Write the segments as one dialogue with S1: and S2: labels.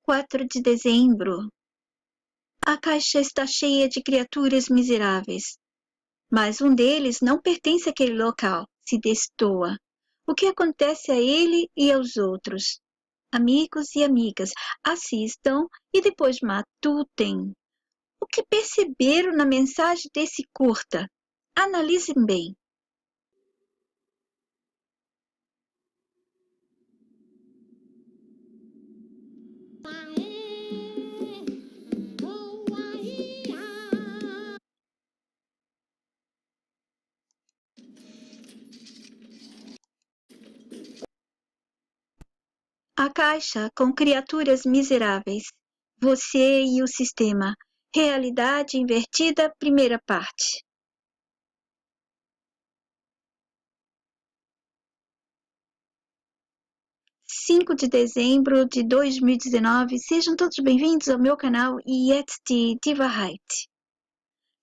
S1: 4 de dezembro. A caixa está cheia de criaturas miseráveis. Mas um deles não pertence àquele local, se destoa. O que acontece a ele e aos outros? Amigos e amigas, assistam e depois matutem. O que perceberam na mensagem desse curta? Analisem bem. A caixa com criaturas miseráveis. Você e o sistema. Realidade invertida, primeira parte. (5 de dezembro de 2019). Sejam todos bem-vindos ao meu canal Jetzt die Wahrheit.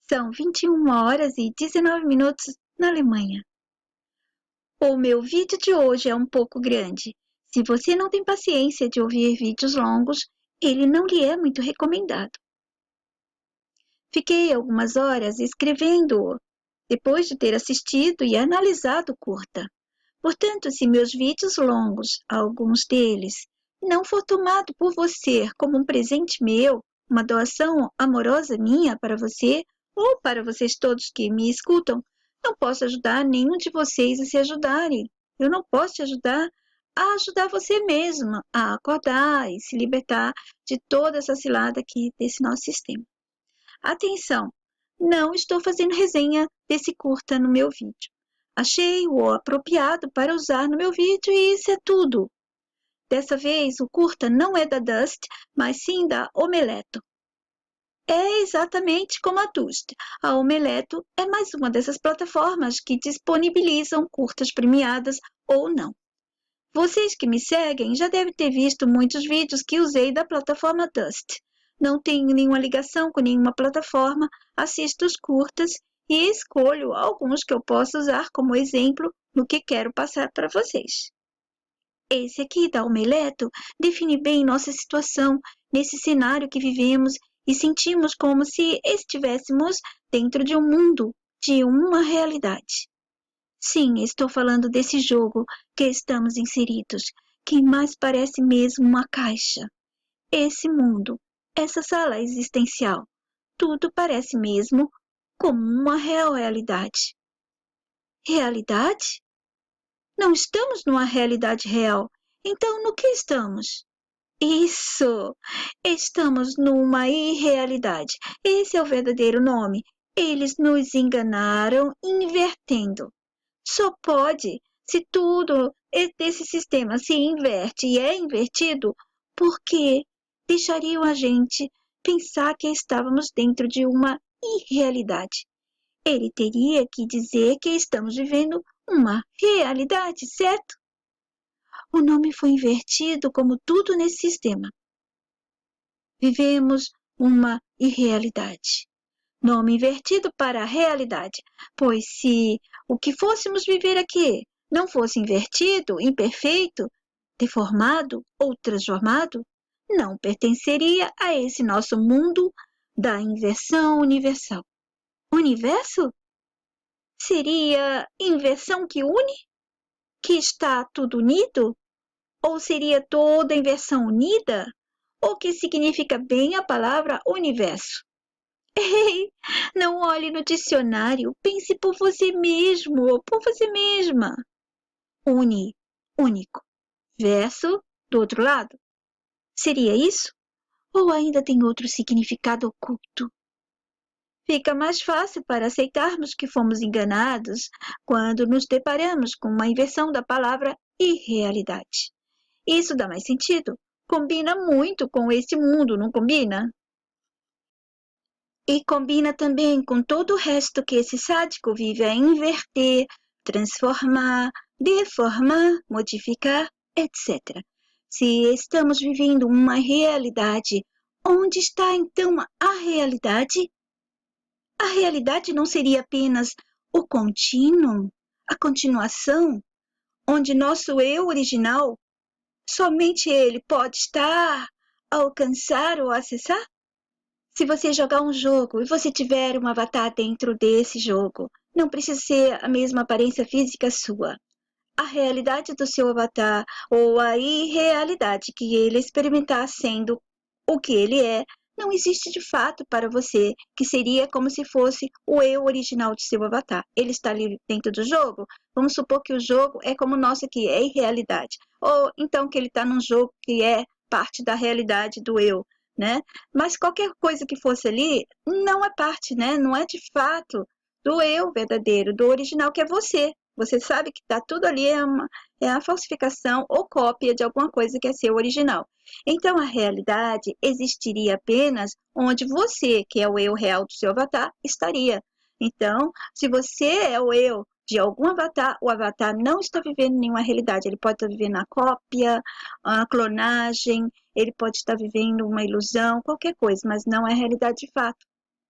S1: São 21h19 na Alemanha. O meu vídeo de hoje é um pouco grande. Se você não tem paciência de ouvir vídeos longos, ele não lhe é muito recomendado. Fiquei algumas horas escrevendo-o, depois de ter assistido e analisado o curta. Portanto, se meus vídeos longos, alguns deles, não for tomado por você como um presente meu, uma doação amorosa minha para você, ou para vocês todos que me escutam, não posso ajudar nenhum de vocês a se ajudarem. Eu não posso te ajudar a ajudar você mesma a acordar e se libertar de toda essa cilada aqui desse nosso sistema. Atenção! Não estou fazendo resenha desse curta no meu vídeo. Achei-o apropriado para usar no meu vídeo e isso é tudo. Dessa vez, o curta não é da Dust, mas sim da Omeleto. É exatamente como a Dust. A Omeleto é mais uma dessas plataformas que disponibilizam curtas premiadas ou não. Vocês que me seguem já devem ter visto muitos vídeos que usei da plataforma Dust. Não tenho nenhuma ligação com nenhuma plataforma, assisto os curtas e escolho alguns que eu possa usar como exemplo no que quero passar para vocês. Esse aqui da Omeleto define bem nossa situação nesse cenário que vivemos e sentimos como se estivéssemos dentro de um mundo, de uma realidade. Sim, estou falando desse jogo que estamos inseridos, que mais parece mesmo uma caixa. Esse mundo, essa sala existencial, tudo parece mesmo como uma real realidade. Realidade? Não estamos numa realidade real. Então, no que estamos? Isso! Estamos numa irrealidade. Esse é o verdadeiro nome. Eles nos enganaram invertendo. Só pode se tudo desse sistema se inverte e é invertido, porque deixariam a gente pensar que estávamos dentro de uma irrealidade. Ele teria que dizer que estamos vivendo uma realidade, certo? O nome foi invertido como tudo nesse sistema. Vivemos uma irrealidade. Nome invertido para a realidade, pois se o que fôssemos viver aqui não fosse invertido, imperfeito, deformado ou transformado, não pertenceria a esse nosso mundo da inversão universal. Universo? Seria inversão que une? Que está tudo unido? Ou seria toda inversão unida? O que significa bem a palavra universo? Ei, não olhe no dicionário, pense por você mesmo ou por você mesma. Uni, único. Verso, do outro lado. Seria isso? Ou ainda tem outro significado oculto? Fica mais fácil para aceitarmos que fomos enganados quando nos deparamos com uma inversão da palavra irrealidade. Isso dá mais sentido. Combina muito com esse mundo, não combina? E combina também com todo o resto que esse sádico vive a inverter, transformar, deformar, modificar, etc. Se estamos vivendo uma realidade, onde está então a realidade? A realidade não seria apenas o contínuo, a continuação, onde nosso eu original, somente ele pode estar alcançar ou acessar? Se você jogar um jogo e você tiver um avatar dentro desse jogo, não precisa ser a mesma aparência física sua. A realidade do seu avatar ou a irrealidade que ele experimentar sendo o que ele é, não existe de fato para você, que seria como se fosse o eu original de seu avatar. Ele está ali dentro do jogo, vamos supor que o jogo é como o nosso aqui, é irrealidade. Ou então que ele está num jogo que é parte da realidade do eu, né? Mas qualquer coisa que fosse ali não é parte, né? Não é de fato do eu verdadeiro, do original que é você. Você sabe que tá tudo ali é a falsificação ou cópia de alguma coisa que é seu original. Então, a realidade existiria apenas onde você, que é o eu real do seu avatar, estaria. Então, se você é o eu de algum avatar, o avatar não está vivendo nenhuma realidade. Ele pode estar vivendo a cópia, a clonagem, ele pode estar vivendo uma ilusão, qualquer coisa, mas não é realidade de fato.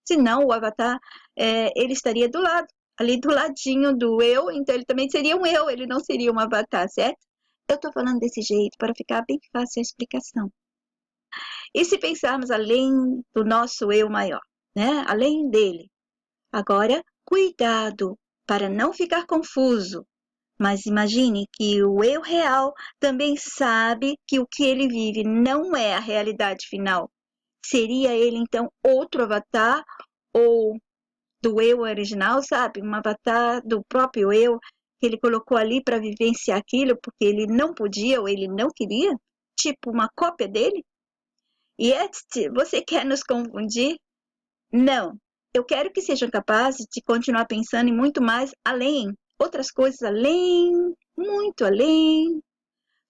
S1: Senão, o avatar, ele estaria do lado, ali do ladinho do eu, então ele também seria um eu, ele não seria um avatar, certo? Eu estou falando desse jeito para ficar bem fácil a explicação. E se pensarmos além do nosso eu maior, né? Além dele. Agora, cuidado para não ficar confuso. Mas imagine que o eu real também sabe que o que ele vive não é a realidade final. Seria ele então outro avatar ou do eu original, sabe? Um avatar do próprio eu que ele colocou ali para vivenciar aquilo porque ele não podia ou ele não queria? Tipo uma cópia dele? Jetzt, você quer nos confundir? Não. Eu quero que sejam capazes de continuar pensando em muito mais além, outras coisas além, muito além.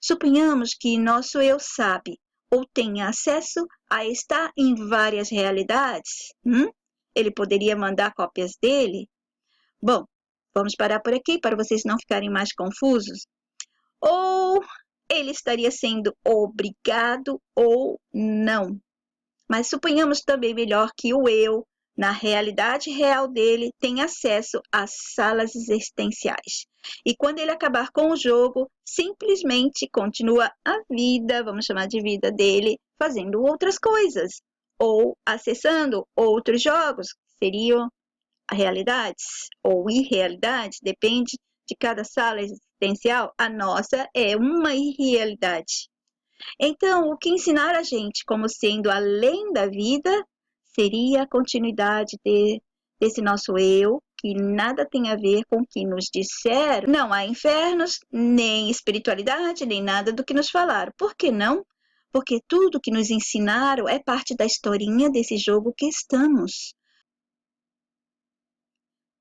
S1: Suponhamos que nosso eu sabe ou tenha acesso a estar em várias realidades. Ele poderia mandar cópias dele? Bom, vamos parar por aqui para vocês não ficarem mais confusos. Ou ele estaria sendo obrigado ou não. Mas suponhamos também melhor que o eu, na realidade real dele, tem acesso às salas existenciais. E quando ele acabar com o jogo, simplesmente continua a vida, vamos chamar de vida dele, fazendo outras coisas. Ou acessando outros jogos, que seriam realidades ou irrealidades, depende de cada sala existencial. A nossa é uma irrealidade. Então, o que ensinar a gente como sendo além da vida seria a continuidade desse nosso eu, que nada tem a ver com o que nos disseram. Não há infernos, nem espiritualidade, nem nada do que nos falaram. Por que não? Porque tudo que nos ensinaram é parte da historinha desse jogo que estamos.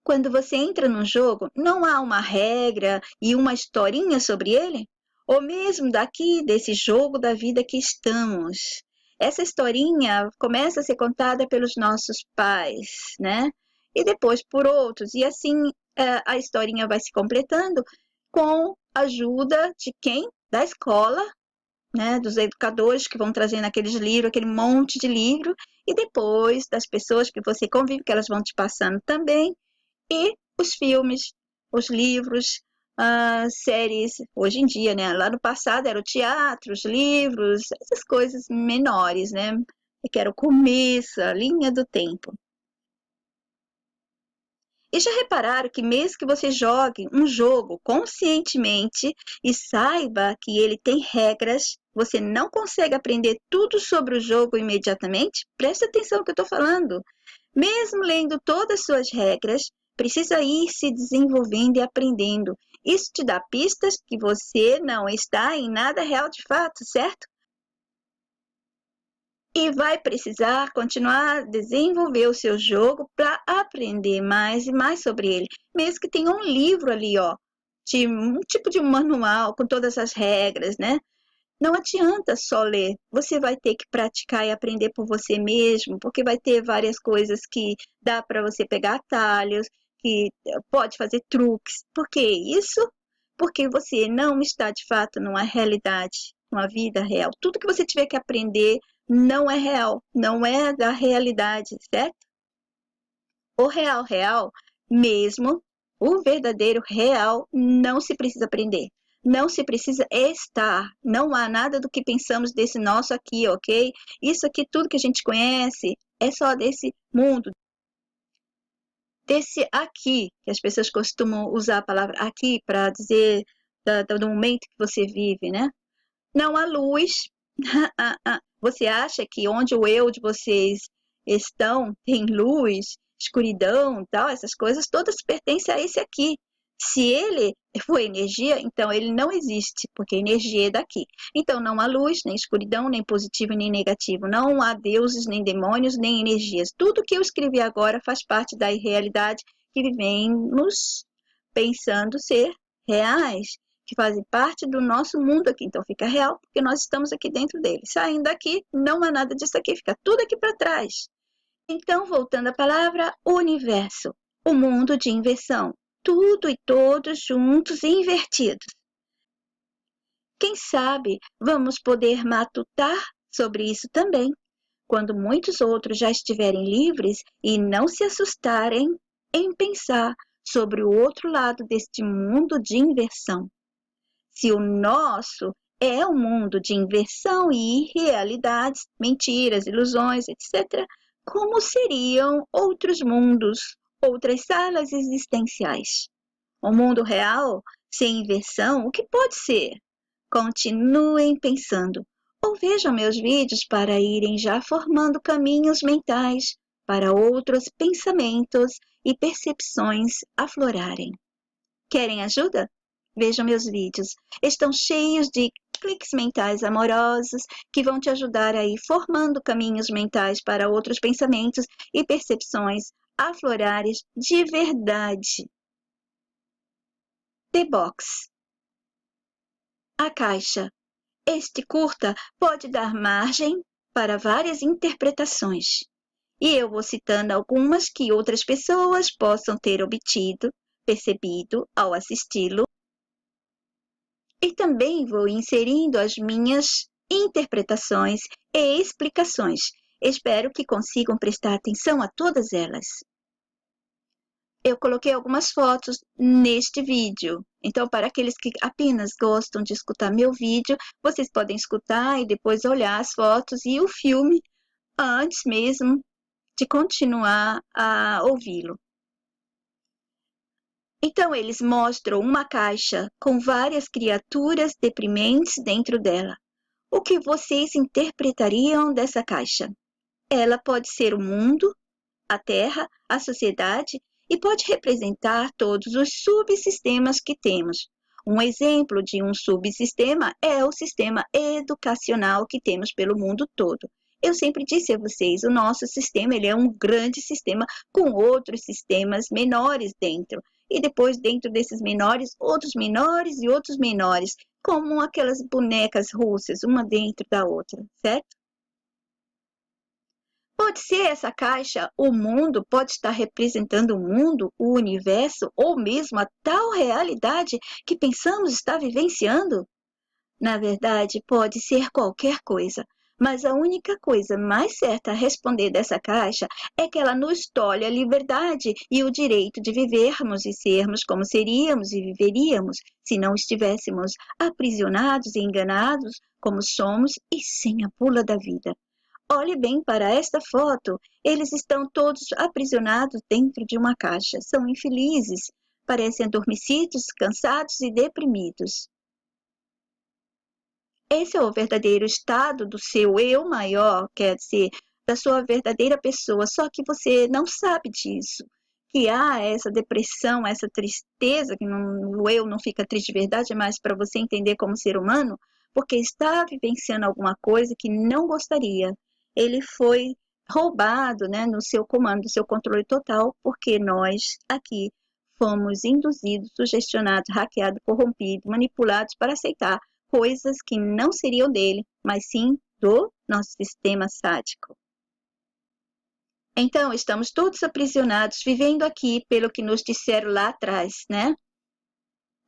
S1: Quando você entra num jogo, não há uma regra e uma historinha sobre ele? Ou mesmo daqui, desse jogo da vida que estamos. Essa historinha começa a ser contada pelos nossos pais, né? E depois por outros. E assim a historinha vai se completando com a ajuda de quem? Da escola, né? Dos educadores que vão trazendo aqueles livros, aquele monte de livro. E depois das pessoas que você convive, que elas vão te passando também e os filmes, os livros, as séries, hoje em dia, né? Lá no passado era o teatro, os livros, essas coisas menores, né? Que era o começo, a linha do tempo. E já repararam que mesmo que você jogue um jogo conscientemente e saiba que ele tem regras, você não consegue aprender tudo sobre o jogo imediatamente? Preste atenção no que eu estou falando. Mesmo lendo todas as suas regras, precisa ir se desenvolvendo e aprendendo. Isso te dá pistas que você não está em nada real de fato, certo? E vai precisar continuar a desenvolver o seu jogo para aprender mais e mais sobre ele. Mesmo que tenha um livro ali, ó, de um tipo de um manual com todas as regras, né? Não adianta só ler, você vai ter que praticar e aprender por você mesmo, porque vai ter várias coisas que dá para você pegar atalhos, que pode fazer truques. Por que isso? Porque você não está de fato numa realidade, numa vida real. Tudo que você tiver que aprender não é real, não é da realidade, certo? O real mesmo, o verdadeiro real, não se precisa aprender. Não se precisa estar, não há nada do que pensamos desse nosso aqui, ok? Isso aqui, tudo que a gente conhece, é só desse mundo, desse aqui, que as pessoas costumam usar a palavra aqui para dizer do momento que você vive, né? Não há luz. Você acha que onde o eu de vocês estão tem luz, escuridão, tal, essas coisas todas pertencem a esse aqui. Se ele for energia, então ele não existe, porque a energia é daqui. Então não há luz, nem escuridão, nem positivo, nem negativo. Não há deuses, nem demônios, nem energias. Tudo que eu escrevi agora faz parte da realidade que vivemos pensando ser reais, que fazem parte do nosso mundo aqui. Então fica real, porque nós estamos aqui dentro dele. Saindo daqui, não há nada disso aqui, fica tudo aqui para trás. Então, voltando à palavra universo, o mundo de inversão, tudo e todos juntos e invertidos. Quem sabe vamos poder matutar sobre isso também, quando muitos outros já estiverem livres e não se assustarem em pensar sobre o outro lado deste mundo de inversão. Se o nosso é um mundo de inversão e irrealidades, mentiras, ilusões, etc., como seriam outros mundos, outras salas existenciais? O mundo real, sem inversão, o que pode ser? Continuem pensando, ou vejam meus vídeos para irem já formando caminhos mentais para outros pensamentos e percepções aflorarem. Querem ajuda? Vejam meus vídeos. Estão cheios de cliques mentais amorosos que vão te ajudar a ir formando caminhos mentais para outros pensamentos e percepções aflorarem de verdade. The Box. A caixa. Este curta pode dar margem para várias interpretações. E eu vou citando algumas que outras pessoas possam ter obtido, percebido ao assisti-lo. E também vou inserindo as minhas interpretações e explicações. Espero que consigam prestar atenção a todas elas. Eu coloquei algumas fotos neste vídeo. Então, para aqueles que apenas gostam de escutar meu vídeo, vocês podem escutar e depois olhar as fotos e o filme antes mesmo de continuar a ouvi-lo. Então, eles mostram uma caixa com várias criaturas deprimentes dentro dela. O que vocês interpretariam dessa caixa? Ela pode ser o mundo, a Terra, a sociedade e pode representar todos os subsistemas que temos. Um exemplo de um subsistema é o sistema educacional que temos pelo mundo todo. Eu sempre disse a vocês, o nosso sistema ele é um grande sistema com outros sistemas menores dentro. E depois, dentro desses menores, outros menores e outros menores, como aquelas bonecas russas, uma dentro da outra, certo? Pode ser essa caixa, o mundo, pode estar representando o mundo, o universo, ou mesmo a tal realidade que pensamos estar vivenciando? Na verdade, pode ser qualquer coisa, mas a única coisa mais certa a responder dessa caixa é que ela nos tolhe a liberdade e o direito de vivermos e sermos como seríamos e viveríamos se não estivéssemos aprisionados e enganados como somos e sem a bula da vida. Olhe bem para esta foto. Eles estão todos aprisionados dentro de uma caixa. São infelizes, parecem adormecidos, cansados e deprimidos. Esse é o verdadeiro estado do seu eu maior, quer dizer, da sua verdadeira pessoa, só que você não sabe disso. Que há essa depressão, essa tristeza, que o eu não fica triste de verdade, mas para você entender como ser humano, porque está vivenciando alguma coisa que não gostaria. Ele foi roubado, né, no seu comando, no seu controle total, porque nós aqui fomos induzidos, sugestionados, hackeados, corrompidos, manipulados para aceitar coisas que não seriam dele, mas sim do nosso sistema sádico. Então, estamos todos aprisionados, vivendo aqui pelo que nos disseram lá atrás, né?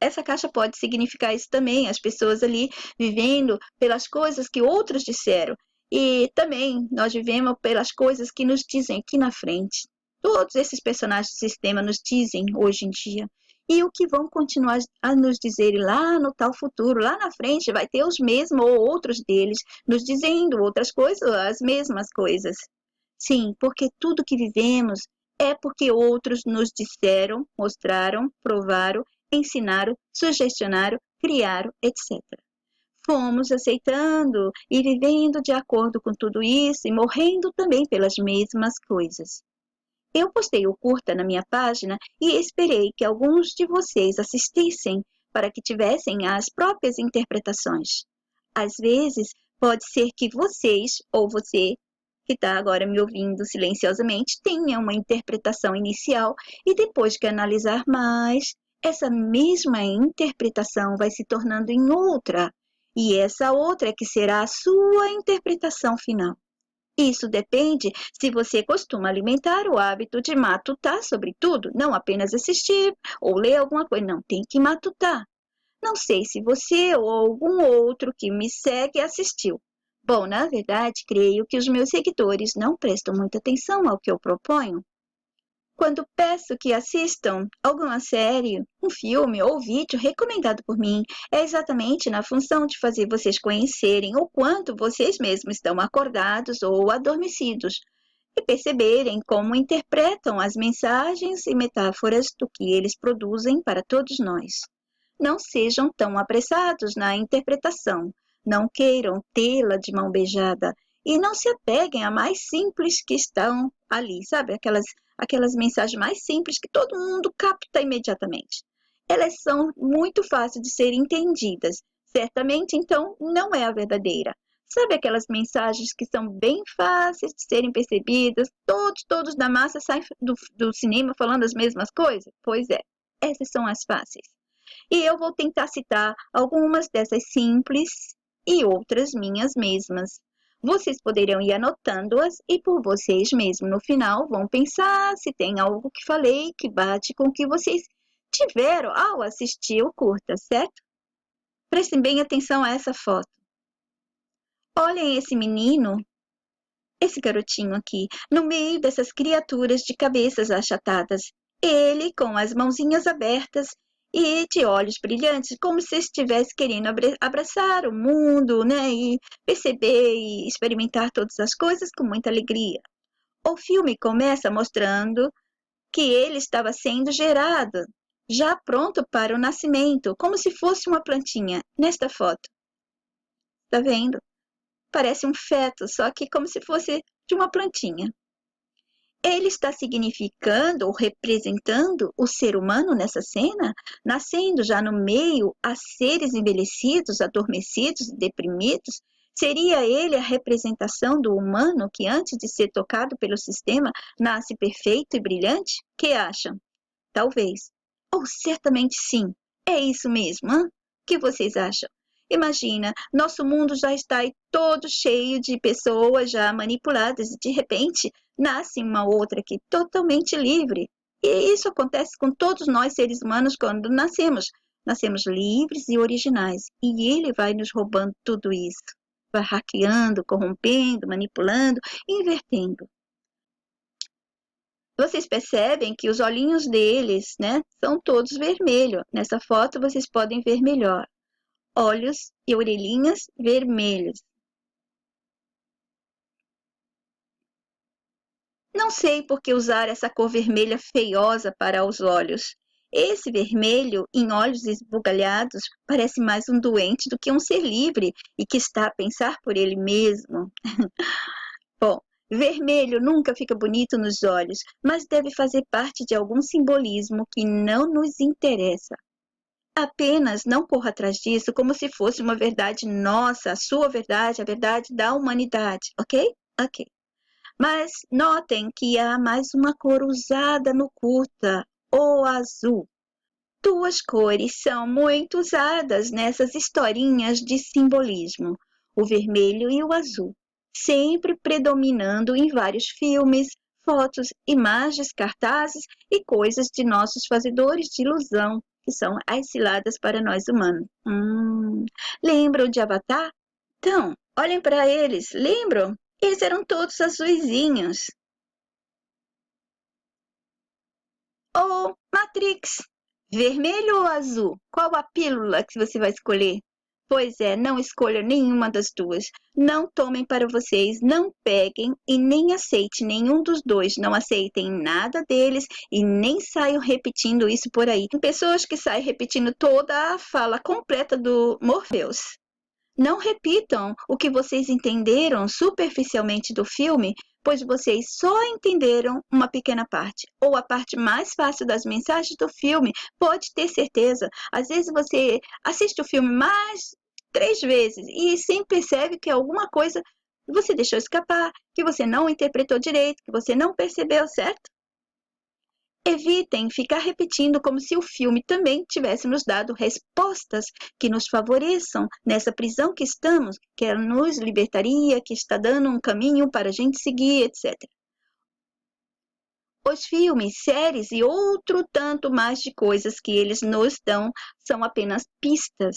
S1: Essa caixa pode significar isso também, as pessoas ali vivendo pelas coisas que outros disseram. E também nós vivemos pelas coisas que nos dizem aqui na frente. Todos esses personagens do sistema nos dizem hoje em dia. E o que vão continuar a nos dizer lá no tal futuro, lá na frente, vai ter os mesmos ou outros deles nos dizendo outras coisas, as mesmas coisas. Sim, porque tudo que vivemos é porque outros nos disseram, mostraram, provaram, ensinaram, sugestionaram, criaram, etc. Fomos aceitando e vivendo de acordo com tudo isso e morrendo também pelas mesmas coisas. Eu postei o curta na minha página e esperei que alguns de vocês assistissem para que tivessem as próprias interpretações. Às vezes, pode ser que vocês ou você, que está agora me ouvindo silenciosamente, tenha uma interpretação inicial e depois que analisar mais, essa mesma interpretação vai se tornando em outra, e essa outra é que será a sua interpretação final. Isso depende se você costuma alimentar o hábito de matutar sobre tudo, não apenas assistir ou ler alguma coisa, não, tem que matutar. Não sei se você ou algum outro que me segue assistiu. Bom, na verdade, creio que os meus seguidores não prestam muita atenção ao que eu proponho. Quando peço que assistam alguma série, um filme ou vídeo recomendado por mim, é exatamente na função de fazer vocês conhecerem o quanto vocês mesmos estão acordados ou adormecidos e perceberem como interpretam as mensagens e metáforas do que eles produzem para todos nós. Não sejam tão apressados na interpretação, não queiram tê-la de mão beijada e não se apeguem a mais simples que estão ali, sabe? Aquelas mensagens mais simples que todo mundo capta imediatamente. Elas são muito fáceis de serem entendidas. Certamente, então, não é a verdadeira. Sabe aquelas mensagens que são bem fáceis de serem percebidas? Todos da massa saem do cinema falando as mesmas coisas? Pois é, essas são as fáceis. E eu vou tentar citar algumas dessas simples e outras minhas mesmas. Vocês poderão ir anotando-as e por vocês mesmos no final vão pensar se tem algo que falei que bate com o que vocês tiveram ao assistir o curta, certo? Prestem bem atenção a essa foto. Olhem esse menino, esse garotinho aqui, no meio dessas criaturas de cabeças achatadas. Ele com as mãozinhas abertas e de olhos brilhantes, como se estivesse querendo abraçar o mundo, né? E perceber e experimentar todas as coisas com muita alegria. O filme começa mostrando que ele estava sendo gerado, já pronto para o nascimento, como se fosse uma plantinha, nesta foto. Está vendo? Parece um feto, só que como se fosse de uma plantinha. Ele está significando ou representando o ser humano nessa cena, nascendo já no meio a seres envelhecidos, adormecidos e deprimidos? Seria ele a representação do humano que, antes de ser tocado pelo sistema, nasce perfeito e brilhante? Que acham? Talvez. Ou certamente sim. É isso mesmo, hein? O que vocês acham? Imagina, nosso mundo já está aí todo cheio de pessoas já manipuladas e de repente nasce uma outra aqui totalmente livre. E isso acontece com todos nós seres humanos quando nascemos. Nascemos livres e originais. E ele vai nos roubando tudo isso. Vai hackeando, corrompendo, manipulando, invertendo. Vocês percebem que os olhinhos deles, né, são todos vermelhos. Nessa foto vocês podem ver melhor. Olhos e orelhinhas vermelhos. Não sei por que usar essa cor vermelha feiosa para os olhos. Esse vermelho, em olhos esbugalhados, parece mais um doente do que um ser livre e que está a pensar por ele mesmo. Bom, vermelho nunca fica bonito nos olhos, mas deve fazer parte de algum simbolismo que não nos interessa. Apenas não corra atrás disso como se fosse uma verdade nossa, a sua verdade, a verdade da humanidade, ok? Ok. Mas notem que há mais uma cor usada no curta, o azul. Duas cores são muito usadas nessas historinhas de simbolismo, o vermelho e o azul, sempre predominando em vários filmes, fotos, imagens, cartazes e coisas de nossos fazedores de ilusão, que são as ciladas para nós humanos. Lembram de Avatar? Então, olhem para eles, lembram? Eles eram todos azuizinhos. Ou Matrix. Vermelho ou azul? Qual a pílula que você vai escolher? Pois é, não escolha nenhuma das duas. Não tomem para vocês, não peguem e nem aceitem nenhum dos dois. Não aceitem nada deles e nem saiam repetindo isso por aí. Tem pessoas que saem repetindo toda a fala completa do Morpheus. Não repitam o que vocês entenderam superficialmente do filme, pois vocês só entenderam uma pequena parte, ou a parte mais fácil das mensagens do filme. Pode ter certeza. Às vezes você assiste o filme mais 3 vezes e sempre percebe que alguma coisa você deixou escapar, que você não interpretou direito, que você não percebeu, certo? Evitem ficar repetindo como se o filme também tivesse nos dado respostas que nos favoreçam nessa prisão que estamos, que nos libertaria, que está dando um caminho para a gente seguir, etc. Os filmes, séries e outro tanto mais de coisas que eles nos dão são apenas pistas.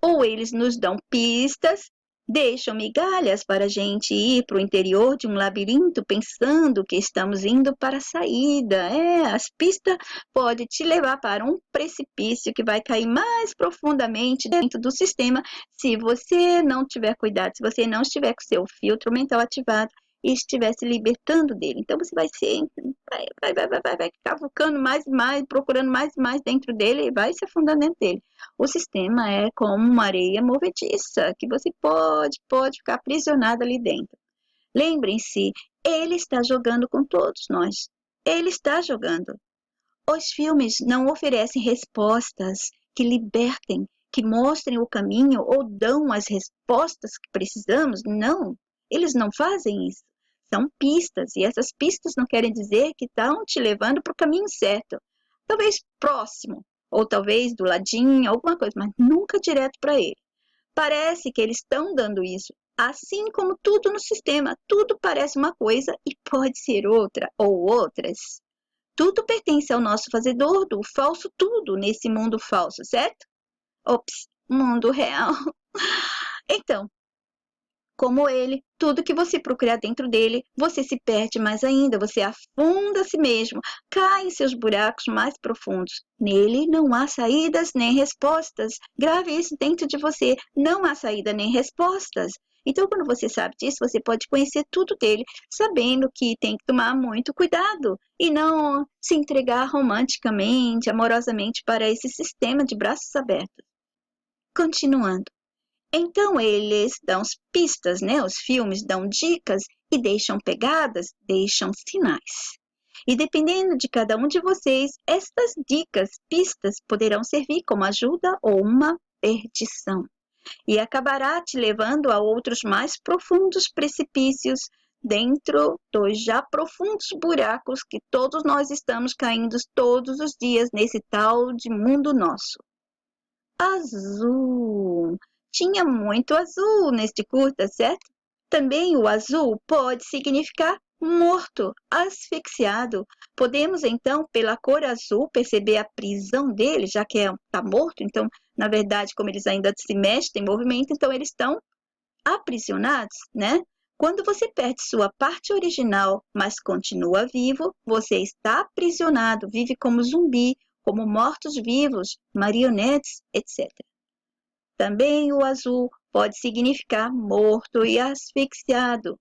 S1: Ou eles nos dão pistas, deixam migalhas para a gente ir para o interior de um labirinto pensando que estamos indo para a saída. As pistas podem te levar para um precipício que vai cair mais profundamente dentro do sistema se você não tiver cuidado, se você não estiver com seu filtro mental ativado e estiver se libertando dele. Então você vai cavucando mais e mais, procurando mais e mais dentro dele e vai se afundando dentro dele. O sistema é como uma areia movediça, que você pode ficar aprisionado ali dentro. Lembrem-se, ele está jogando com todos nós. Ele está jogando. Os filmes não oferecem respostas que libertem, que mostrem o caminho ou dão as respostas que precisamos. Não, eles não fazem isso. São pistas, e essas pistas não querem dizer que estão te levando para o caminho certo. Talvez próximo, ou talvez do ladinho, alguma coisa, mas nunca direto para ele. Parece que eles estão dando isso, assim como tudo no sistema. Tudo parece uma coisa e pode ser outra ou outras. Tudo pertence ao nosso fazedor do falso tudo nesse mundo falso, certo? Ops, mundo real. Então, como ele, tudo que você procurar dentro dele, você se perde mais ainda, você afunda a si mesmo, cai em seus buracos mais profundos. Nele não há saídas nem respostas. Grave isso dentro de você, não há saída nem respostas. Então, quando você sabe disso, você pode conhecer tudo dele, sabendo que tem que tomar muito cuidado e não se entregar romanticamente, amorosamente para esse sistema de braços abertos. Continuando. Então, eles dão pistas, né? Os filmes dão dicas e deixam pegadas, deixam sinais. E dependendo de cada um de vocês, estas dicas, pistas, poderão servir como ajuda ou uma perdição. E acabará te levando a outros mais profundos precipícios dentro dos já profundos buracos que todos nós estamos caindo todos os dias nesse tal de mundo nosso. Azul. Tinha muito azul neste curta, certo? Também o azul pode significar morto, asfixiado. Podemos, então, pela cor azul, perceber a prisão dele, já que está morto. Então, na verdade, como eles ainda se mexem, têm movimento, então eles estão aprisionados, né? Quando você perde sua parte original, mas continua vivo, você está aprisionado, vive como zumbi, como mortos-vivos, marionetes, etc. Também o azul pode significar morto e asfixiado.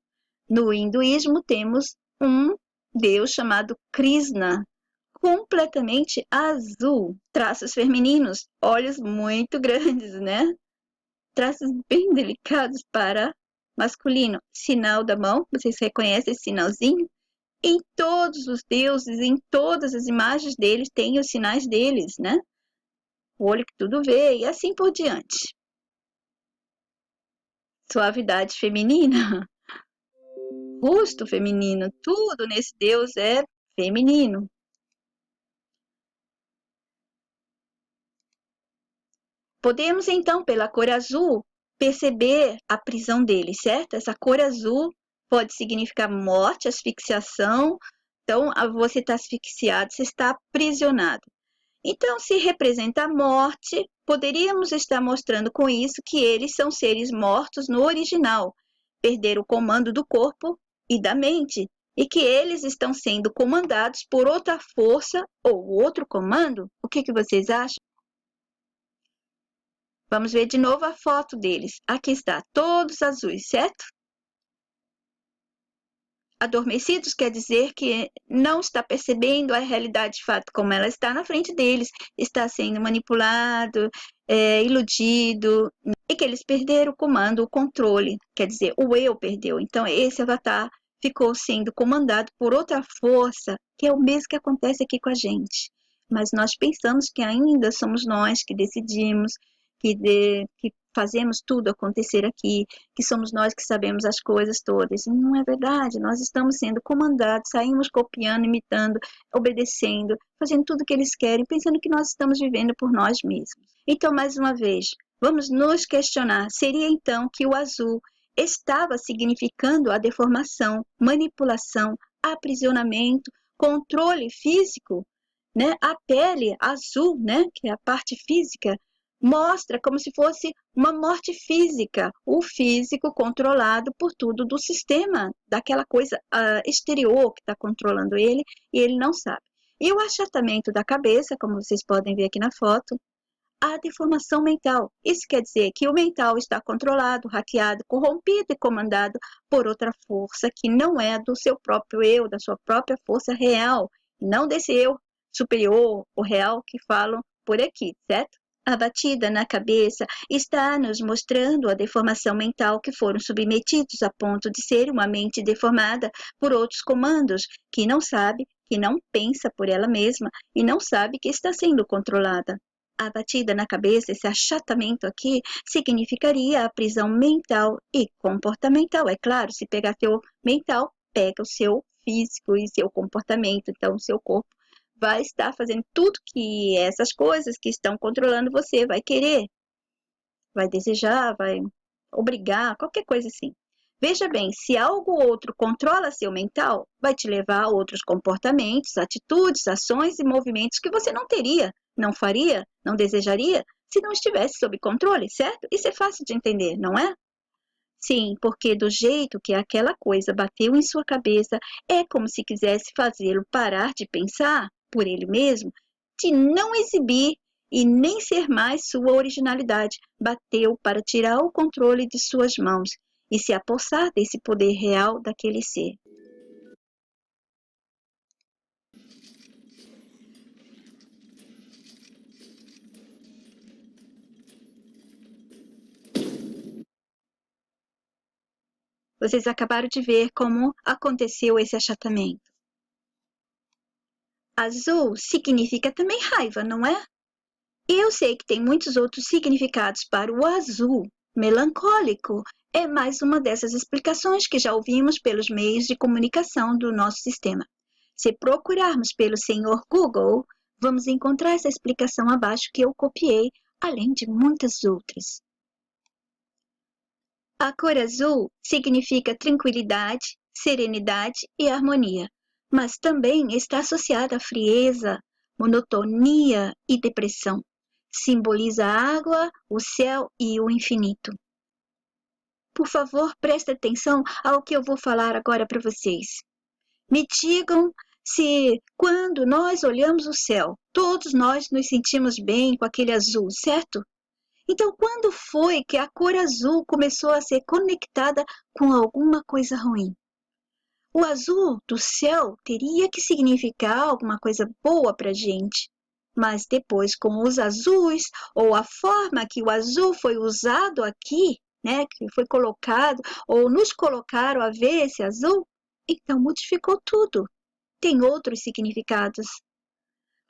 S1: No hinduísmo temos um deus chamado Krishna, completamente azul, traços femininos, olhos muito grandes, né? Traços bem delicados para masculino. Sinal da mão, vocês reconhecem esse sinalzinho? Em todos os deuses, em todas as imagens deles, tem os sinais deles, né? O olho que tudo vê e assim por diante. Suavidade feminina, rosto feminino, tudo nesse Deus é feminino. Podemos então, pela cor azul, perceber a prisão dele, certo? Essa cor azul pode significar morte, asfixiação. Então, você está asfixiado, você está aprisionado. Então, se representa a morte, poderíamos estar mostrando com isso que eles são seres mortos no original, perderam o comando do corpo e da mente, e que eles estão sendo comandados por outra força ou outro comando? O que vocês acham? Vamos ver de novo a foto deles. Aqui está, todos azuis, certo? Adormecidos quer dizer que não está percebendo a realidade de fato como ela está na frente deles, está sendo manipulado, iludido, e que eles perderam o comando, o controle, quer dizer, o eu perdeu. Então, esse avatar ficou sendo comandado por outra força, que é o mesmo que acontece aqui com a gente. Mas nós pensamos que ainda somos nós que decidimos, que fazemos tudo acontecer aqui, que somos nós que sabemos as coisas todas. E não é verdade, nós estamos sendo comandados, saímos copiando, imitando, obedecendo, fazendo tudo o que eles querem, pensando que nós estamos vivendo por nós mesmos. Então, mais uma vez, vamos nos questionar, seria então que o azul estava significando a deformação, manipulação, aprisionamento, controle físico, né? A pele azul, né? Que é a parte física, mostra como se fosse uma morte física, o físico controlado por tudo do sistema, daquela coisa exterior que está controlando ele e ele não sabe. E o achatamento da cabeça, como vocês podem ver aqui na foto, a deformação mental. Isso quer dizer que o mental está controlado, hackeado, corrompido e comandado por outra força que não é do seu próprio eu, da sua própria força real, não desse eu superior ou real que falam por aqui, certo? A batida na cabeça está nos mostrando a deformação mental que foram submetidos a ponto de ser uma mente deformada por outros comandos, que não sabe, que não pensa por ela mesma e não sabe que está sendo controlada. A batida na cabeça, esse achatamento aqui, significaria a prisão mental e comportamental. É claro, se pegar teu mental, pega o seu físico e seu comportamento, então o seu corpo vai estar fazendo tudo que essas coisas que estão controlando você vai querer, vai desejar, vai obrigar, qualquer coisa assim. Veja bem, se algo outro controla seu mental, vai te levar a outros comportamentos, atitudes, ações e movimentos que você não teria, não faria, não desejaria, se não estivesse sob controle, certo? Isso é fácil de entender, não é? Sim, porque do jeito que aquela coisa bateu em sua cabeça, é como se quisesse fazê-lo parar de pensar por ele mesmo, de não exibir e nem ser mais sua originalidade. Bateu para tirar o controle de suas mãos e se apossar desse poder real daquele ser. Vocês acabaram de ver como aconteceu esse achatamento. Azul significa também raiva, não é? Eu sei que tem muitos outros significados para o azul. Melancólico é mais uma dessas explicações que já ouvimos pelos meios de comunicação do nosso sistema. Se procurarmos pelo senhor Google, vamos encontrar essa explicação abaixo que eu copiei, além de muitas outras. A cor azul significa tranquilidade, serenidade e harmonia, mas também está associada à frieza, monotonia e depressão. Simboliza a água, o céu e o infinito. Por favor, preste atenção ao que eu vou falar agora para vocês. Me digam se, quando nós olhamos o céu, todos nós nos sentimos bem com aquele azul, certo? Então, quando foi que a cor azul começou a ser conectada com alguma coisa ruim? O azul do céu teria que significar alguma coisa boa para a gente. Mas depois, com os azuis, ou a forma que o azul foi usado aqui, né, que foi colocado, ou nos colocaram a ver esse azul, então modificou tudo. Tem outros significados.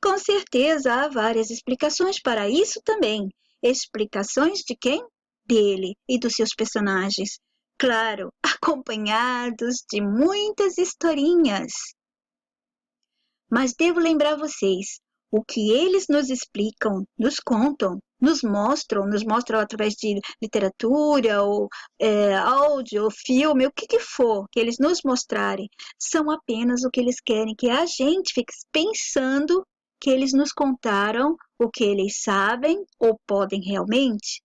S1: Com certeza há várias explicações para isso também. Explicações de quem? Dele e dos seus personagens. Claro, acompanhados de muitas historinhas. Mas devo lembrar vocês, o que eles nos explicam, nos contam, nos mostram através de literatura, ou áudio, ou filme, o que for que eles nos mostrarem, são apenas o que eles querem que a gente fique pensando que eles nos contaram o que eles sabem ou podem realmente.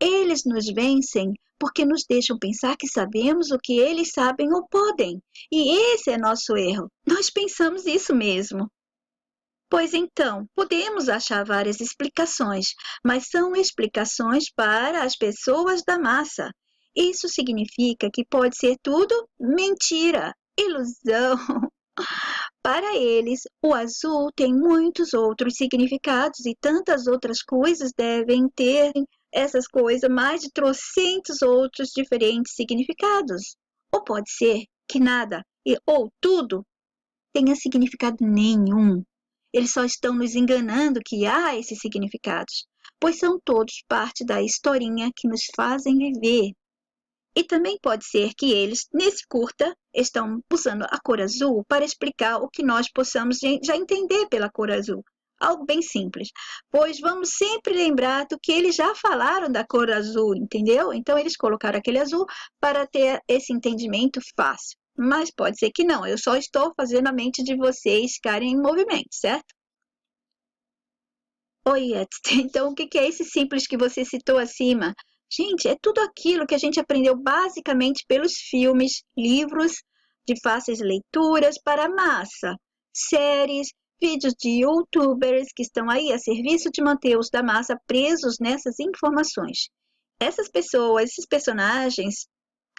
S1: Eles nos vencem porque nos deixam pensar que sabemos o que eles sabem ou podem. E esse é nosso erro. Nós pensamos isso mesmo. Pois então, podemos achar várias explicações, mas são explicações para as pessoas da massa. Isso significa que pode ser tudo mentira, ilusão. Para eles, o azul tem muitos outros significados e tantas outras coisas devem ter essas coisas mais de trocentos outros diferentes significados. Ou pode ser que nada ou tudo tenha significado nenhum. Eles só estão nos enganando que há esses significados, pois são todos parte da historinha que nos fazem viver. E também pode ser que eles, nesse curta, estão usando a cor azul para explicar o que nós possamos já entender pela cor azul. Algo bem simples, pois vamos sempre lembrar do que eles já falaram da cor azul, entendeu? Então eles colocaram aquele azul para ter esse entendimento fácil. Mas pode ser que não, eu só estou fazendo a mente de vocês ficarem em movimento, certo? Oi, Edson. Então o que é esse simples que você citou acima? Gente, é tudo aquilo que a gente aprendeu basicamente pelos filmes, livros de fáceis leituras para a massa, séries, vídeos de youtubers que estão aí a serviço de manter os da massa presos nessas informações. Essas pessoas, esses personagens,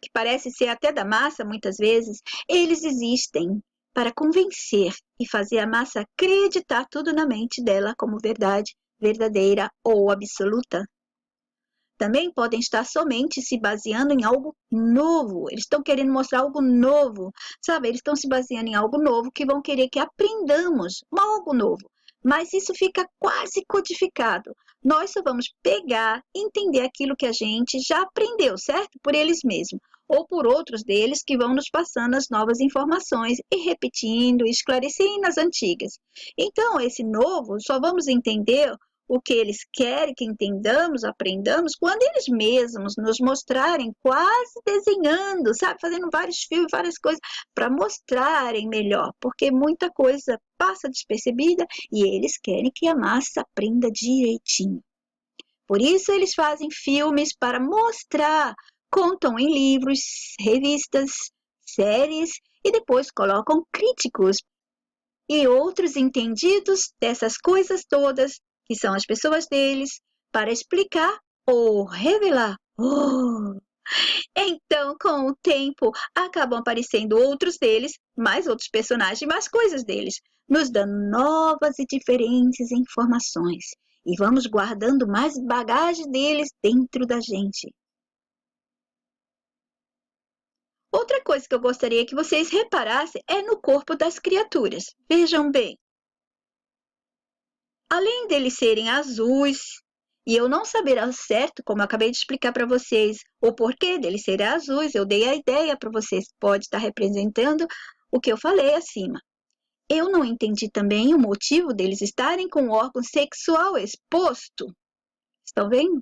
S1: que parecem ser até da massa muitas vezes, eles existem para convencer e fazer a massa acreditar tudo na mente dela como verdade verdadeira ou absoluta. Também podem estar somente se baseando em algo novo. Eles estão querendo mostrar algo novo, sabe? Eles estão se baseando em algo novo que vão querer que aprendamos algo novo. Mas isso fica quase codificado. Nós só vamos pegar e entender aquilo que a gente já aprendeu, certo? Por eles mesmos. Ou por outros deles que vão nos passando as novas informações e repetindo, esclarecendo as antigas. Então, esse novo só vamos entender o que eles querem que entendamos, aprendamos, quando eles mesmos nos mostrarem quase desenhando, sabe? Fazendo vários filmes, várias coisas, para mostrarem melhor, porque muita coisa passa despercebida e eles querem que a massa aprenda direitinho. Por isso eles fazem filmes para mostrar, contam em livros, revistas, séries e depois colocam críticos e outros entendidos dessas coisas todas que são as pessoas deles, para explicar ou revelar. Oh! Então, com o tempo, acabam aparecendo outros deles, mais outros personagens, mais coisas deles, nos dando novas e diferentes informações. E vamos guardando mais bagagem deles dentro da gente. Outra coisa que eu gostaria que vocês reparassem é no corpo das criaturas. Vejam bem. Além deles serem azuis, e eu não saber ao certo, como eu acabei de explicar para vocês, o porquê deles serem azuis, eu dei a ideia para vocês, pode estar representando o que eu falei acima. Eu não entendi também o motivo deles estarem com o órgão sexual exposto. Estão vendo?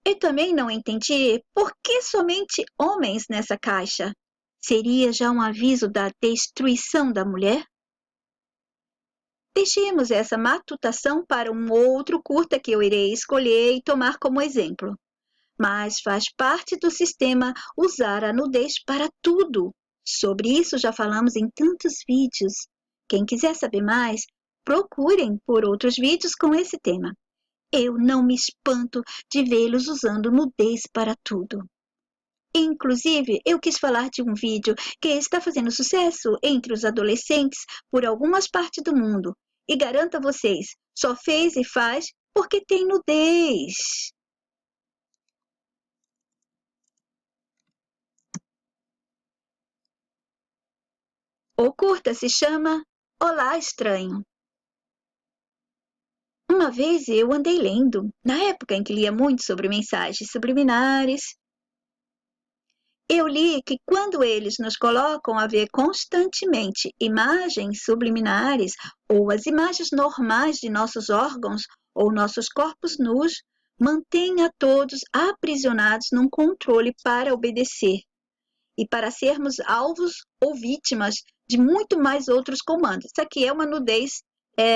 S1: Eu também não entendi por que somente homens nessa caixa. Seria já um aviso da destruição da mulher? Deixemos essa matutação para um outro curta que eu irei escolher e tomar como exemplo. Mas faz parte do sistema usar a nudez para tudo. Sobre isso já falamos em tantos vídeos. Quem quiser saber mais, procurem por outros vídeos com esse tema. Eu não me espanto de vê-los usando nudez para tudo. Inclusive, eu quis falar de um vídeo que está fazendo sucesso entre os adolescentes por algumas partes do mundo. E garanto a vocês, só fez e faz porque tem nudez. O curta se chama Olá, Estranho. Uma vez eu andei lendo, na época em que lia muito sobre mensagens subliminares, eu li que quando eles nos colocam a ver constantemente imagens subliminares ou as imagens normais de nossos órgãos ou nossos corpos nus, mantém a todos aprisionados num controle para obedecer e para sermos alvos ou vítimas de muito mais outros comandos. Isso aqui é uma nudez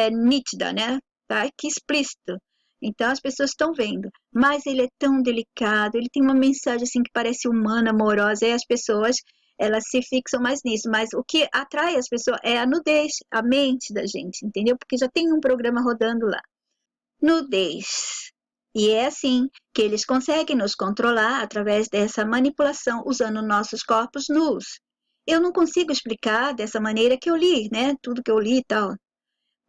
S1: nítida, né? Tá aqui explícito. Então as pessoas estão vendo. Mas ele é tão delicado, ele tem uma mensagem assim que parece humana, amorosa, e as pessoas elas se fixam mais nisso. Mas o que atrai as pessoas é a nudez, a mente da gente, entendeu? Porque já tem um programa rodando lá. Nudez. E é assim que eles conseguem nos controlar através dessa manipulação usando nossos corpos nus. Eu não consigo explicar dessa maneira que eu li, né? Tudo que eu li e tal.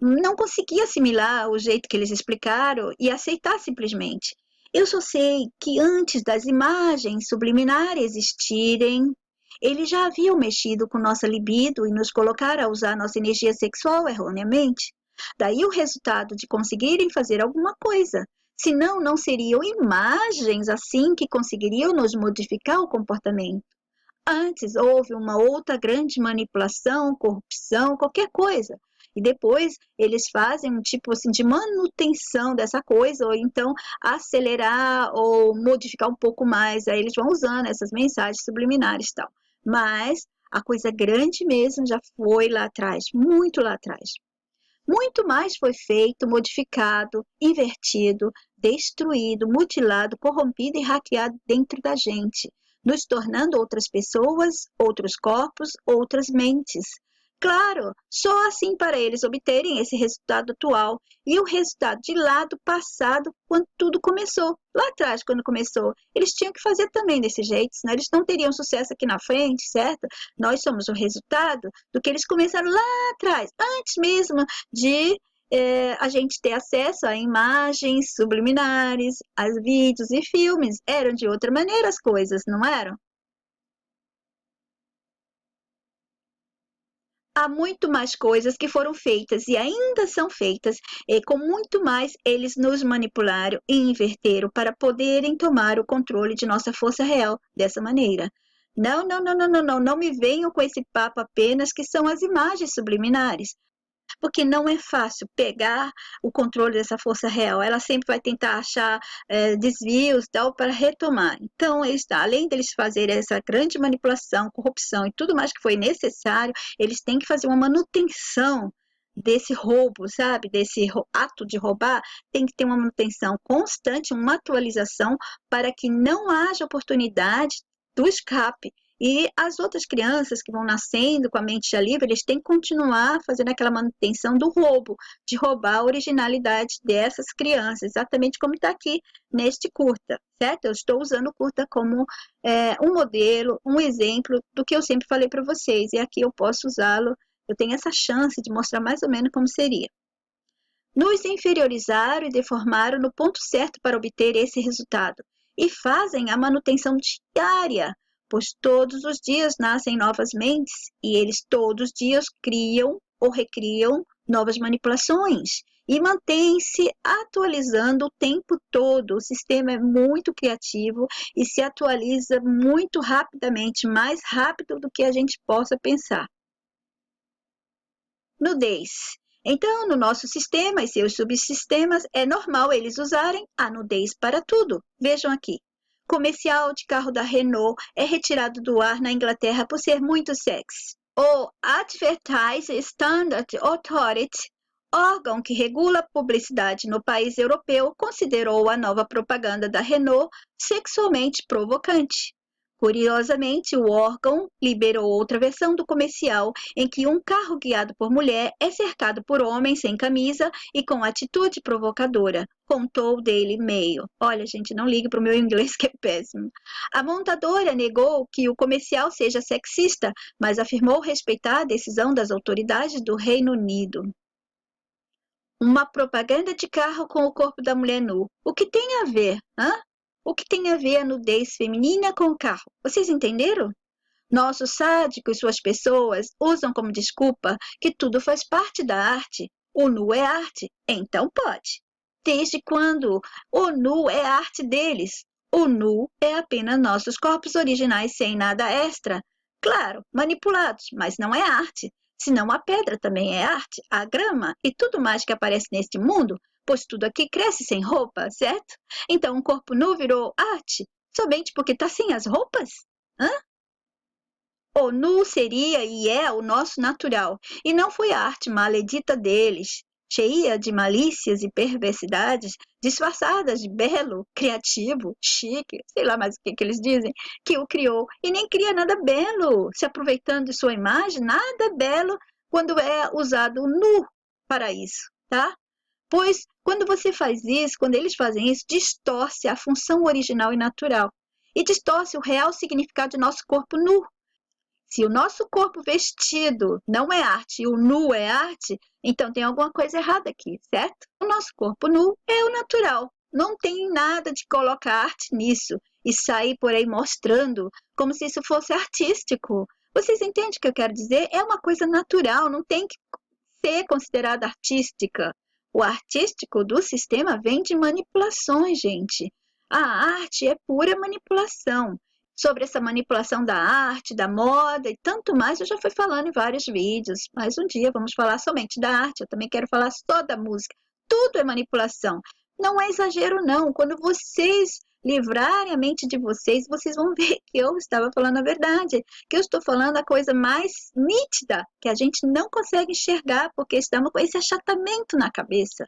S1: Não consegui assimilar o jeito que eles explicaram e aceitar simplesmente. Eu só sei que antes das imagens subliminares existirem, eles já haviam mexido com nossa libido e nos colocaram a usar nossa energia sexual erroneamente. Daí o resultado de conseguirem fazer alguma coisa. Senão, não seriam imagens assim que conseguiriam nos modificar o comportamento. Antes houve uma outra grande manipulação, corrupção, qualquer coisa. E depois eles fazem um tipo assim de manutenção dessa coisa, ou então acelerar ou modificar um pouco mais. Aí eles vão usando essas mensagens subliminares e tal. Mas a coisa grande mesmo já foi lá atrás, muito lá atrás. Muito mais foi feito, modificado, invertido, destruído, mutilado, corrompido e hackeado dentro da gente, nos tornando outras pessoas, outros corpos, outras mentes. Claro, só assim para eles obterem esse resultado atual e o resultado de lá do passado, quando tudo começou. Lá atrás, quando começou, eles tinham que fazer também desse jeito, senão eles não teriam sucesso aqui na frente, certo? Nós somos o resultado do que eles começaram lá atrás, antes mesmo de a gente ter acesso a imagens subliminares, a vídeos e filmes. Eram de outra maneira as coisas, não eram? Há muito mais coisas que foram feitas e ainda são feitas, e com muito mais eles nos manipularam e inverteram para poderem tomar o controle de nossa força real dessa maneira. Não, não, não, não, não, não, não me venham com esse papo apenas que são as imagens subliminares, porque não é fácil pegar o controle dessa força real. Ela sempre vai tentar achar desvios tal para retomar. Então, além deles fazerem essa grande manipulação, corrupção e tudo mais que foi necessário, eles têm que fazer uma manutenção desse roubo, sabe? Desse ato de roubar, tem que ter uma manutenção constante, uma atualização para que não haja oportunidade do escape. E as outras crianças que vão nascendo com a mente já livre, eles têm que continuar fazendo aquela manutenção do roubo, de roubar a originalidade dessas crianças, exatamente como está aqui neste curta, certo? Eu estou usando o curta como um modelo, um exemplo do que eu sempre falei para vocês, e aqui eu posso usá-lo, eu tenho essa chance de mostrar mais ou menos como seria. Nos inferiorizaram e deformaram no ponto certo para obter esse resultado, e fazem a manutenção diária, pois todos os dias nascem novas mentes e eles todos os dias criam ou recriam novas manipulações e mantêm-se atualizando o tempo todo. O sistema é muito criativo e se atualiza muito rapidamente, mais rápido do que a gente possa pensar. Nudez. Então, no nosso sistema e seus subsistemas, é normal eles usarem a nudez para tudo. Vejam aqui. Comercial de carro da Renault é retirado do ar na Inglaterra por ser muito sexy. O Advertising Standard Authority, órgão que regula a publicidade no país europeu, considerou a nova propaganda da Renault sexualmente provocante. Curiosamente, o órgão liberou outra versão do comercial em que um carro guiado por mulher é cercado por homens sem camisa e com atitude provocadora, contou o Daily Mail. Olha, gente, não ligue para o meu inglês que é péssimo. A montadora negou que o comercial seja sexista, mas afirmou respeitar a decisão das autoridades do Reino Unido. Uma propaganda de carro com o corpo da mulher nu. O que tem a ver, hã? O que tem a ver a nudez feminina com o carro? Vocês entenderam? Nossos sádicos, suas pessoas, usam como desculpa que tudo faz parte da arte. O nu é arte, então pode. Desde quando o nu é arte deles? O nu é apenas nossos corpos originais sem nada extra. Claro, manipulados, mas não é arte. Senão a pedra também é arte, a grama e tudo mais que aparece neste mundo, pois tudo aqui cresce sem roupa, certo? Então o corpo nu virou arte, somente porque está sem as roupas? Hã? O nu seria e é o nosso natural, e não foi a arte maledita deles. cheia de malícias e perversidades, disfarçadas de belo, criativo, chique, sei lá mais o que eles dizem, que o criou. E nem cria nada belo, se aproveitando de sua imagem, nada é belo quando é usado nu para isso, tá? Pois, quando você faz isso, quando eles fazem isso, distorce a função original e natural. E distorce o real significado de nosso corpo nu. Se o nosso corpo vestido não é arte e o nu é arte, então tem alguma coisa errada aqui, certo? O nosso corpo nu é o natural. Não tem nada de colocar arte nisso e sair por aí mostrando como se isso fosse artístico. Vocês entendem o que eu quero dizer? É uma coisa natural, não tem que ser considerada artística. O artístico do sistema vem de manipulações, gente. A arte é pura manipulação. Sobre essa manipulação da arte, da moda e tanto mais, eu já fui falando em vários vídeos, mas um dia vamos falar somente da arte, eu também quero falar só da música. Tudo é manipulação. Não é exagero, não. Quando vocês livrarem a mente de vocês, vocês vão ver que eu estava falando a verdade, que eu estou falando a coisa mais nítida, que a gente não consegue enxergar, porque estamos com esse achatamento na cabeça.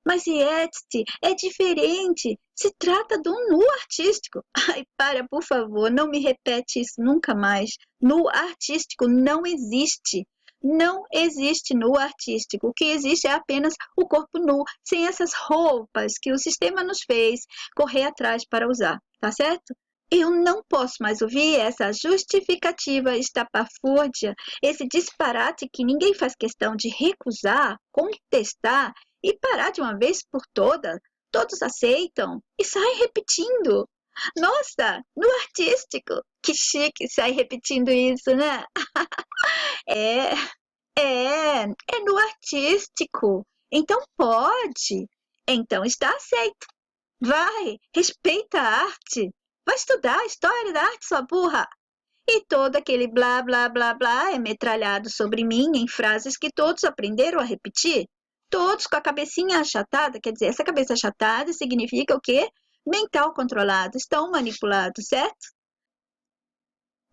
S1: Mas Yeti é diferente. Se trata de um nu artístico. Ai, para, por favor, não me repete isso nunca mais. Nu artístico não existe. Não existe nu artístico. O que existe é apenas o corpo nu, sem essas roupas que o sistema nos fez correr atrás para usar, tá certo? Eu não posso mais ouvir essa justificativa estapafúrdia, esse disparate que ninguém faz questão de recusar, contestar e parar de uma vez por todas. Todos aceitam e saem repetindo. Nossa, no artístico, que chique sair repetindo isso, né? É, é no artístico. Então pode. Então está aceito. Vai, respeita a arte. Vai estudar a história da arte, sua burra. E todo aquele blá, blá, blá, blá é metralhado sobre mim em frases que todos aprenderam a repetir. Todos com a cabecinha achatada, quer dizer, essa cabeça achatada significa o quê? Mental controlado, estão manipulados, certo?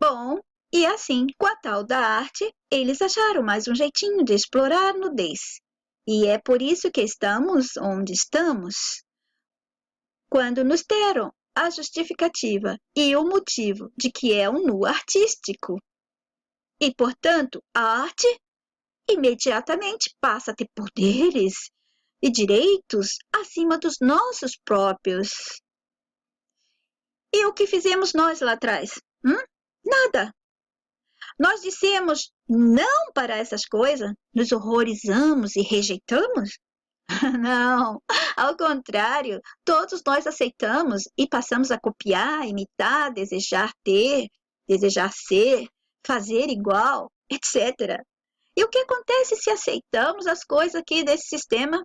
S1: Bom, e assim, com a tal da arte, eles acharam mais um jeitinho de explorar a nudez. E é por isso que estamos onde estamos. Quando nos deram a justificativa e o motivo de que é um nu artístico. E, portanto, a arte imediatamente passa a ter poderes e direitos acima dos nossos próprios. E o que fizemos nós lá atrás? Nada. Nós dissemos não para essas coisas, nos horrorizamos e rejeitamos? Não, ao contrário, todos nós aceitamos e passamos a copiar, imitar, desejar ter, desejar ser, fazer igual, etc. E o que acontece se aceitamos as coisas aqui desse sistema?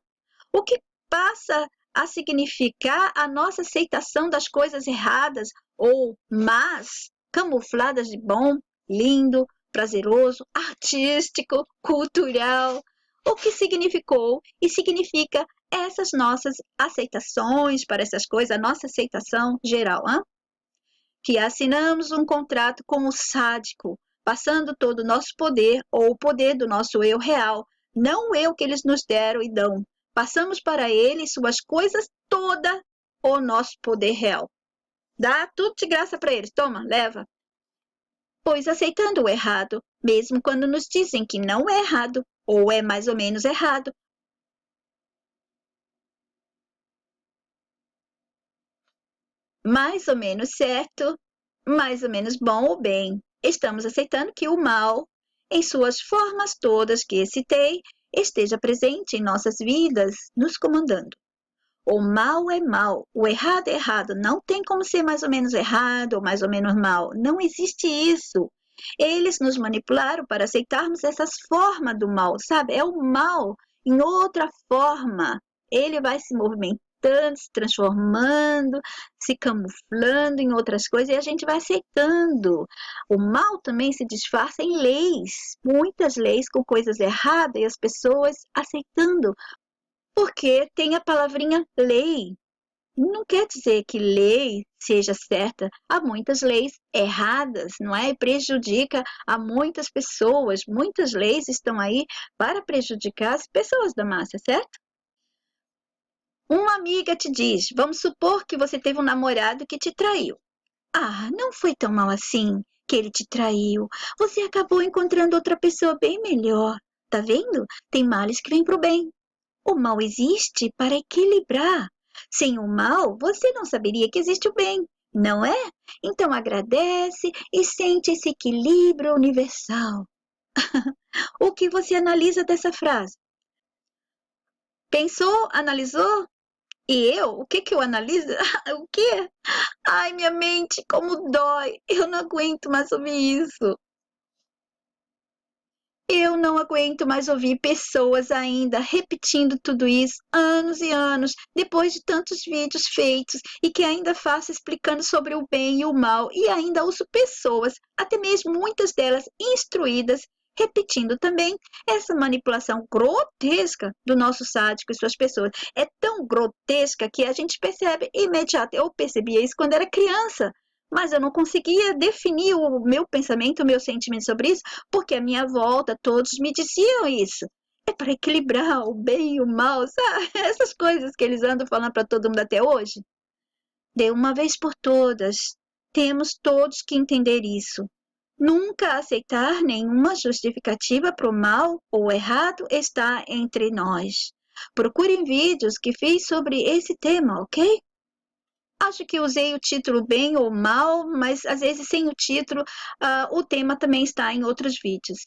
S1: O que passa a significar a nossa aceitação das coisas erradas ou más, camufladas de bom, lindo, prazeroso, artístico, cultural? O que significou e significa essas nossas aceitações para essas coisas, a nossa aceitação geral, hein? Que assinamos um contrato com o sádico, passando todo o nosso poder ou o poder do nosso eu real, não o eu que eles nos deram e dão. Passamos para eles suas coisas, toda o nosso poder real. Dá tudo de graça para eles, toma, leva. Pois aceitando o errado, mesmo quando nos dizem que não é errado, ou é mais ou menos errado, mais ou menos certo, mais ou menos bom ou bem, estamos aceitando que o mal, em suas formas todas que citei, esteja presente em nossas vidas, nos comandando. O mal é mal, o errado é errado, não tem como ser mais ou menos errado ou mais ou menos mal, não existe isso. Eles nos manipularam para aceitarmos essas formas do mal, sabe? É o mal em outra forma. Ele vai se movimentando, se transformando, se camuflando em outras coisas e a gente vai aceitando. O mal também se disfarça em leis, muitas leis com coisas erradas e as pessoas aceitando, porque tem a palavrinha lei. Não quer dizer que lei seja certa. Há muitas leis erradas, não é? E prejudica a muitas pessoas. Muitas leis estão aí para prejudicar as pessoas da massa, certo? Uma amiga te diz, vamos supor que você teve um namorado que te traiu. Ah, não foi tão mal assim que ele te traiu. Você acabou encontrando outra pessoa bem melhor. Tá vendo? Tem males que vêm pro bem. O mal existe para equilibrar. Sem o mal, você não saberia que existe o bem, não é? Então agradece e sente esse equilíbrio universal. O que você analisa dessa frase? Pensou? Analisou? E eu? O que que eu analiso? O quê? Ai, minha mente, como dói! Eu não aguento mais ouvir isso. Eu não aguento mais ouvir pessoas ainda repetindo tudo isso anos e anos, depois de tantos vídeos feitos e que ainda faço explicando sobre o bem e o mal, e ainda ouço pessoas, até mesmo muitas delas instruídas, repetindo também essa manipulação grotesca do nosso sádico e suas pessoas. É tão grotesca que a gente percebe imediatamente. Eu percebia isso quando era criança, mas eu não conseguia definir o meu pensamento, o meu sentimento sobre isso, porque à minha volta todos me diziam isso. É para equilibrar o bem e o mal, sabe? Essas coisas que eles andam falando para todo mundo até hoje. De uma vez por todas, temos todos que entender isso. Nunca aceitar nenhuma justificativa para o mal ou errado está entre nós. Procurem vídeos que fiz sobre esse tema, ok? Acho que usei o título bem ou mal, mas às vezes sem o título, o tema também está em outros vídeos.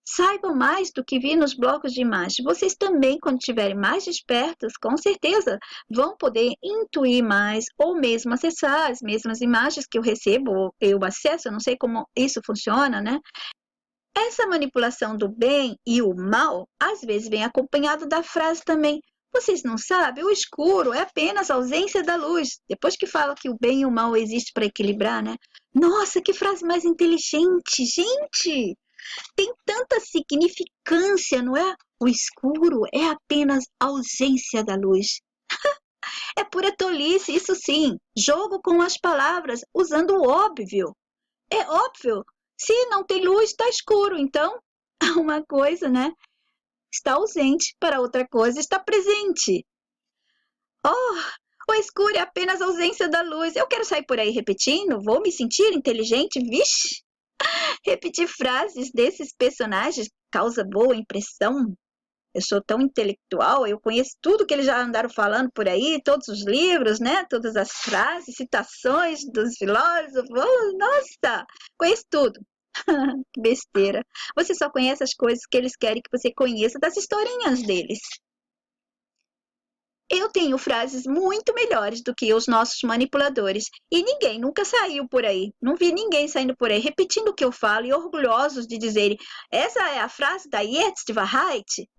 S1: Saibam mais do que vi nos blocos de imagens. Vocês também, quando estiverem mais despertos, com certeza vão poder intuir mais ou mesmo acessar as mesmas imagens que eu recebo, ou eu acesso, eu não sei como isso funciona, né? Essa manipulação do bem e o mal às vezes vem acompanhado da frase também. Vocês não sabem? O escuro é apenas a ausência da luz. Depois que fala que o bem e o mal existem para equilibrar, né? Nossa, que frase mais inteligente! Gente, tem tanta significância, não é? O escuro é apenas a ausência da luz. É pura tolice, isso sim. Jogo com as palavras, usando o óbvio. É óbvio. Se não tem luz, está escuro. Então, uma coisa, né? Está ausente, para outra coisa está presente. Oh, o escuro é apenas a ausência da luz. Eu quero sair por aí repetindo? Vou me sentir inteligente? Vixe! Repetir frases desses personagens causa boa impressão. Eu sou tão intelectual, eu conheço tudo que eles já andaram falando por aí, todos os livros, né? Todas as frases, citações dos filósofos. Oh, nossa, conheço tudo. Que besteira. Você só conhece as coisas que eles querem que você conheça das historinhas deles. Eu tenho frases muito melhores do que os nossos manipuladores e ninguém nunca saiu por aí. Não vi ninguém saindo por aí repetindo o que eu falo e orgulhosos de dizerem essa é a frase da Jetzt Wahrheit.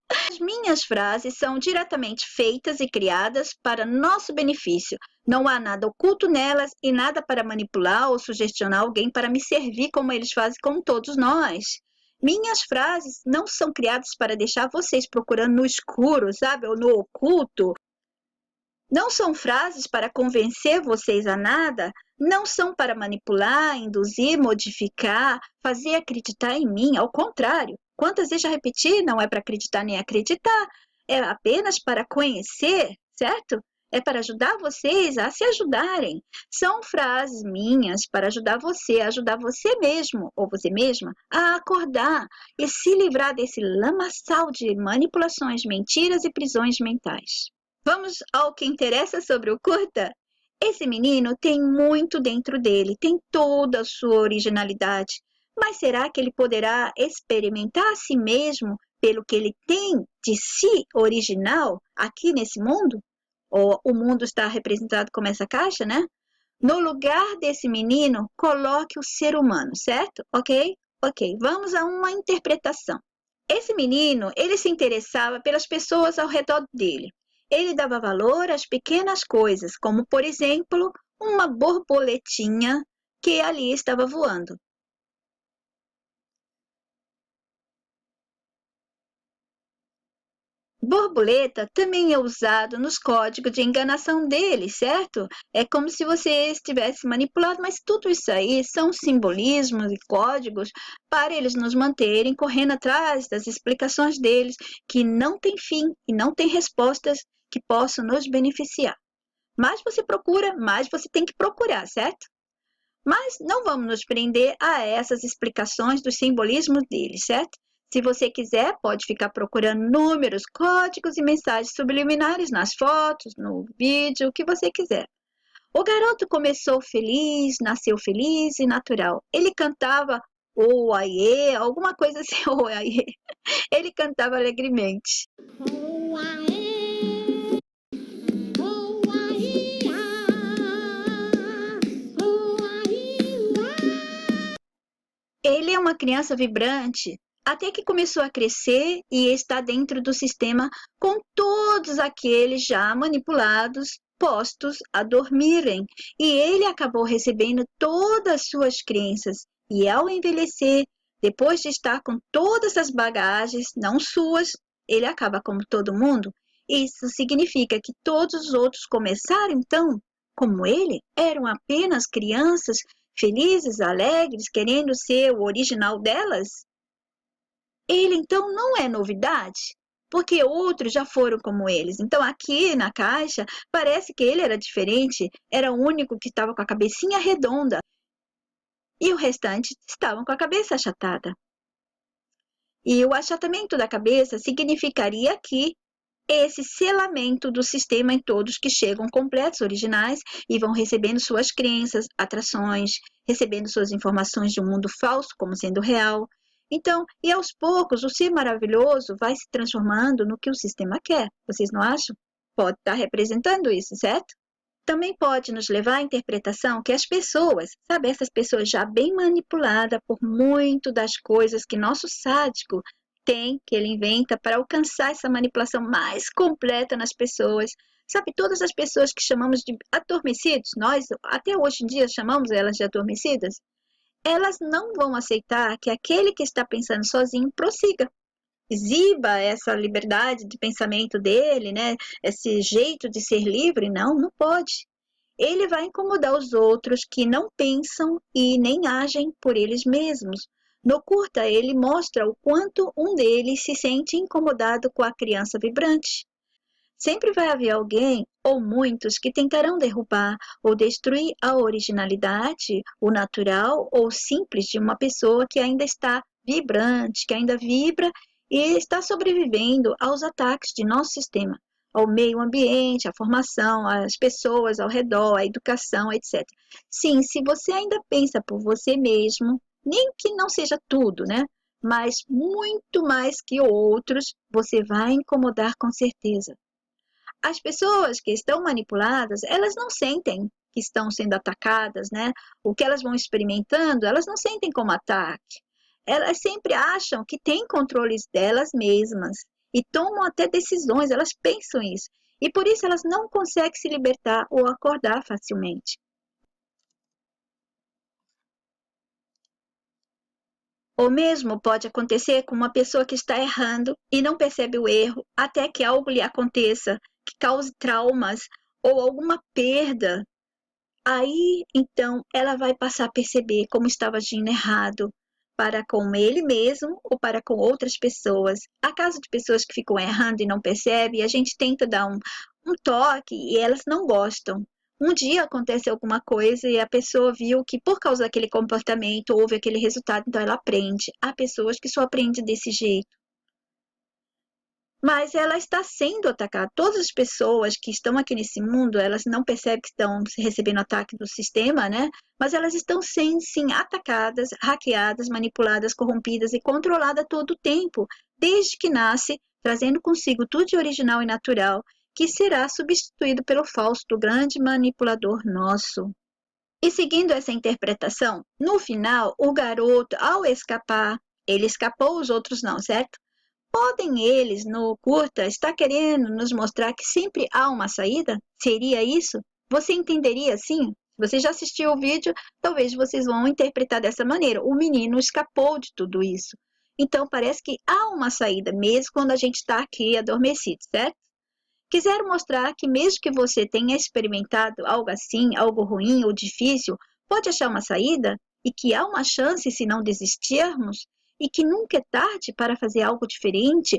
S1: As minhas frases são diretamente feitas e criadas para nosso benefício. Não há nada oculto nelas e nada para manipular ou sugestionar alguém para me servir como eles fazem com todos nós. Minhas frases não são criadas para deixar vocês procurando no escuro, sabe, ou no oculto. Não são frases para convencer vocês a nada, não são para manipular, induzir, modificar, fazer acreditar em mim, ao contrário. Quantas vezes já repeti, não é para acreditar nem acreditar, é apenas para conhecer, certo? É para ajudar vocês a se ajudarem. São frases minhas para ajudar você mesmo ou você mesma a acordar e se livrar desse lamaçal de manipulações, mentiras e prisões mentais. Vamos ao que interessa sobre o curta? Esse menino tem muito dentro dele, tem toda a sua originalidade. Mas será que ele poderá experimentar a si mesmo pelo que ele tem de si original aqui nesse mundo? Ou o mundo está representado como essa caixa, né? No lugar desse menino, coloque o ser humano, certo? Ok? Ok, vamos a uma interpretação. Esse menino, ele se interessava pelas pessoas ao redor dele. Ele dava valor às pequenas coisas, como, por exemplo, uma borboletinha que ali estava voando. Borboleta também é usado nos códigos de enganação deles, certo? É como se você estivesse manipulado, mas tudo isso aí são simbolismos e códigos para eles nos manterem correndo atrás das explicações deles, que não tem fim e não tem respostas que possam nos beneficiar. Mais você procura, mais você tem que procurar, certo? Mas não vamos nos prender a essas explicações dos simbolismos deles, certo? Se você quiser, pode ficar procurando números, códigos e mensagens subliminares nas fotos, no vídeo, o que você quiser. O garoto começou feliz, nasceu feliz e natural. Ele cantava o aiê, alguma coisa assim, o aiê. Ele cantava alegremente. Ele é uma criança vibrante, até que começou a crescer e está dentro do sistema com todos aqueles já manipulados, postos a dormirem. E ele acabou recebendo todas as suas crenças. E ao envelhecer, depois de estar com todas as bagagens, não suas, ele acaba como todo mundo. Isso significa que todos os outros começaram então, como ele, eram apenas crianças felizes, alegres, querendo ser o original delas? Ele então não é novidade, porque outros já foram como eles. Então aqui na caixa parece que ele era diferente, era o único que estava com a cabecinha redonda e o restante estavam com a cabeça achatada. E o achatamento da cabeça significaria que esse selamento do sistema em todos que chegam completos, originais, e vão recebendo suas crenças, atrações, recebendo suas informações de um mundo falso como sendo real. Então, e aos poucos, o ser maravilhoso vai se transformando no que o sistema quer. Vocês não acham? Pode estar representando isso, certo? Também pode nos levar à interpretação que as pessoas, sabe, essas pessoas já bem manipuladas por muito das coisas que nosso sádico tem, que ele inventa para alcançar essa manipulação mais completa nas pessoas. Sabe, todas as pessoas que chamamos de adormecidos, nós até hoje em dia chamamos elas de adormecidas, elas não vão aceitar que aquele que está pensando sozinho prossiga. Exiba essa liberdade de pensamento dele, né? Esse jeito de ser livre, não pode. Ele vai incomodar os outros que não pensam e nem agem por eles mesmos. No curta, ele mostra o quanto um deles se sente incomodado com a criança vibrante. Sempre vai haver alguém, ou muitos, que tentarão derrubar ou destruir a originalidade, o natural ou simples de uma pessoa que ainda está vibrante, que ainda vibra e está sobrevivendo aos ataques de nosso sistema, ao meio ambiente, à formação, às pessoas ao redor, à educação, etc. Sim, se você ainda pensa por você mesmo, nem que não seja tudo, né? Mas muito mais que outros, você vai incomodar com certeza. As pessoas que estão manipuladas, elas não sentem que estão sendo atacadas, né? O que elas vão experimentando, elas não sentem como ataque. Elas sempre acham que têm controles delas mesmas e tomam até decisões, elas pensam isso. E por isso elas não conseguem se libertar ou acordar facilmente. O mesmo pode acontecer com uma pessoa que está errando e não percebe o erro até que algo lhe aconteça, que cause traumas ou alguma perda. Aí, então, ela vai passar a perceber como estava agindo errado para com ele mesmo ou para com outras pessoas. Há casos de pessoas que ficam errando e não percebem, e a gente tenta dar um toque e elas não gostam. Um dia acontece alguma coisa e a pessoa viu que por causa daquele comportamento houve aquele resultado, então ela aprende. Há pessoas que só aprendem desse jeito. Mas ela está sendo atacada. Todas as pessoas que estão aqui nesse mundo, elas não percebem que estão recebendo ataque do sistema, né? Mas elas estão sendo, sim, atacadas, hackeadas, manipuladas, corrompidas e controladas todo o tempo, desde que nasce, trazendo consigo tudo de original e natural, que será substituído pelo falso do grande manipulador nosso. E seguindo essa interpretação, no final, o garoto, ao escapar, ele escapou, os outros não, certo? Podem eles, no curta, estar querendo nos mostrar que sempre há uma saída? Seria isso? Você entenderia assim? Se você já assistiu o vídeo, talvez vocês vão interpretar dessa maneira. O menino escapou de tudo isso. Então parece que há uma saída mesmo quando a gente está aqui adormecido, certo? Quiseram mostrar que mesmo que você tenha experimentado algo assim, algo ruim ou difícil, pode achar uma saída e que há uma chance se não desistirmos e que nunca é tarde para fazer algo diferente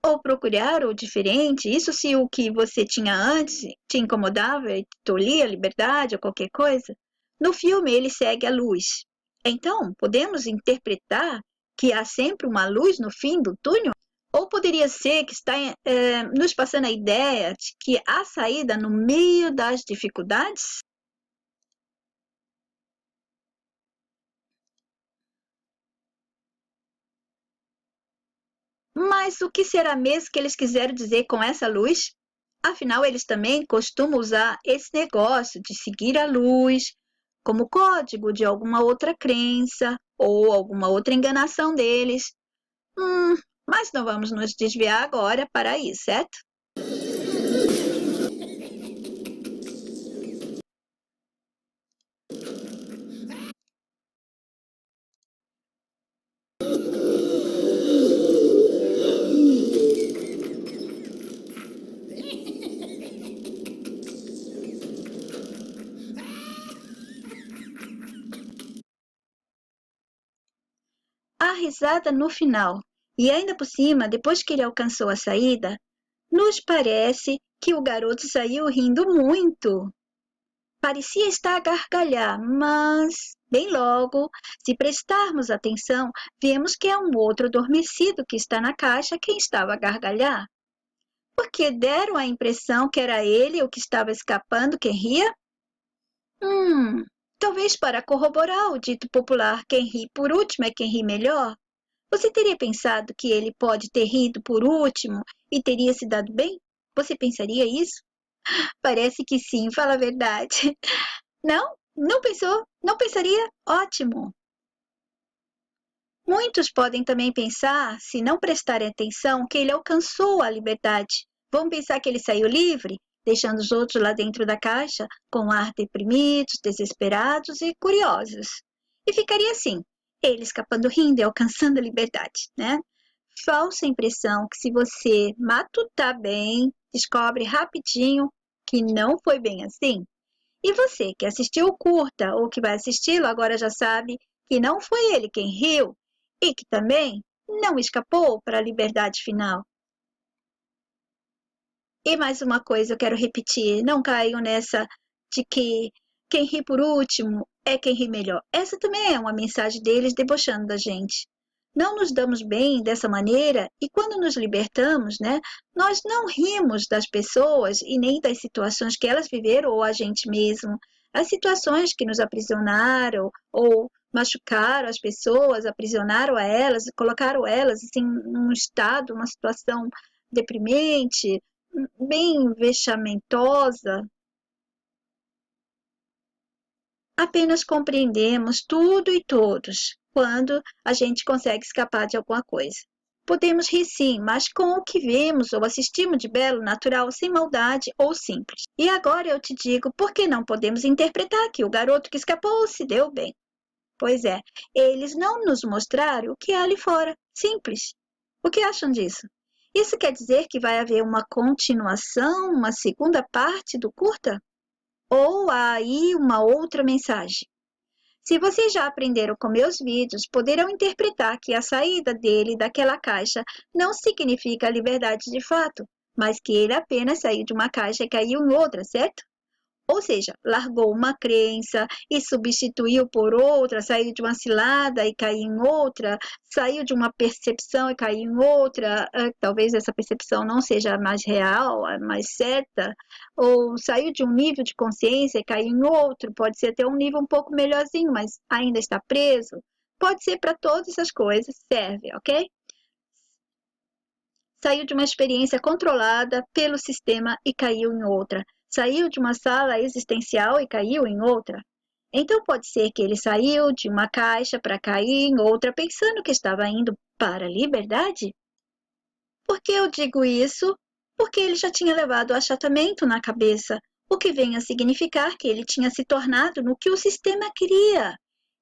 S1: ou procurar o diferente. Isso se o que você tinha antes te incomodava e te tolhia a liberdade ou qualquer coisa. No filme ele segue a luz. Então, podemos interpretar que há sempre uma luz no fim do túnel? Ou poderia ser que está nos passando a ideia de que há saída no meio das dificuldades? Mas o que será mesmo que eles quiseram dizer com essa luz? Afinal, eles também costumam usar esse negócio de seguir a luz como código de alguma outra crença ou alguma outra enganação deles. Hum, mas não vamos nos desviar agora para isso, certo? A risada no final, e ainda por cima, depois que ele alcançou a saída, nos parece que o garoto saiu rindo muito. Parecia estar a gargalhar, mas, bem logo, se prestarmos atenção, vemos que é um outro adormecido que está na caixa quem estava a gargalhar. Porque deram a impressão que era ele o que estava escapando quem ria? Hum, talvez para corroborar o dito popular quem ri por último é quem ri melhor. Você teria pensado que ele pode ter rido por último e teria se dado bem? Você pensaria isso? Parece que sim, fala a verdade. Não? Não pensou? Não pensaria? Ótimo! Muitos podem também pensar, se não prestarem atenção, que ele alcançou a liberdade. Vão pensar que ele saiu livre, deixando os outros lá dentro da caixa, com ar deprimidos, desesperados e curiosos. E ficaria assim, ele escapando rindo e alcançando a liberdade, né? Falsa impressão que se você matutar bem, descobre rapidinho que não foi bem assim. E você que assistiu o curta ou que vai assisti-lo agora já sabe que não foi ele quem riu e que também não escapou para a liberdade final. E mais uma coisa eu quero repetir, não caiam nessa de que quem ri por último é quem ri melhor. Essa também é uma mensagem deles debochando da gente. Não nos damos bem dessa maneira e quando nos libertamos, né, nós não rimos das pessoas e nem das situações que elas viveram ou a gente mesmo. As situações que nos aprisionaram ou machucaram as pessoas, aprisionaram a elas, colocaram elas assim num estado, uma situação deprimente, bem vexamentosa. Apenas compreendemos tudo e todos quando a gente consegue escapar de alguma coisa. Podemos rir sim, mas com o que vemos ou assistimos de belo, natural, sem maldade ou simples. E agora eu te digo por que não podemos interpretar que o garoto que escapou se deu bem. Pois é, eles não nos mostraram o que há ali fora. Simples. O que acham disso? Isso quer dizer que vai haver uma continuação, uma segunda parte do curta? Ou há aí uma outra mensagem? Se vocês já aprenderam com meus vídeos, poderão interpretar que a saída dele daquela caixa não significa a liberdade de fato, mas que ele apenas saiu de uma caixa e caiu em outra, certo? Ou seja, largou uma crença e substituiu por outra, saiu de uma cilada e caiu em outra, saiu de uma percepção e caiu em outra, talvez essa percepção não seja a mais real, a mais certa, ou saiu de um nível de consciência e caiu em outro, pode ser até um nível um pouco melhorzinho, mas ainda está preso. Pode ser para todas essas coisas, serve, ok? Saiu de uma experiência controlada pelo sistema e caiu em outra. Saiu de uma sala existencial e caiu em outra. Então pode ser que ele saiu de uma caixa para cair em outra pensando que estava indo para a liberdade? Por que eu digo isso? Porque ele já tinha levado o achatamento na cabeça, o que vem a significar que ele tinha se tornado no que o sistema queria.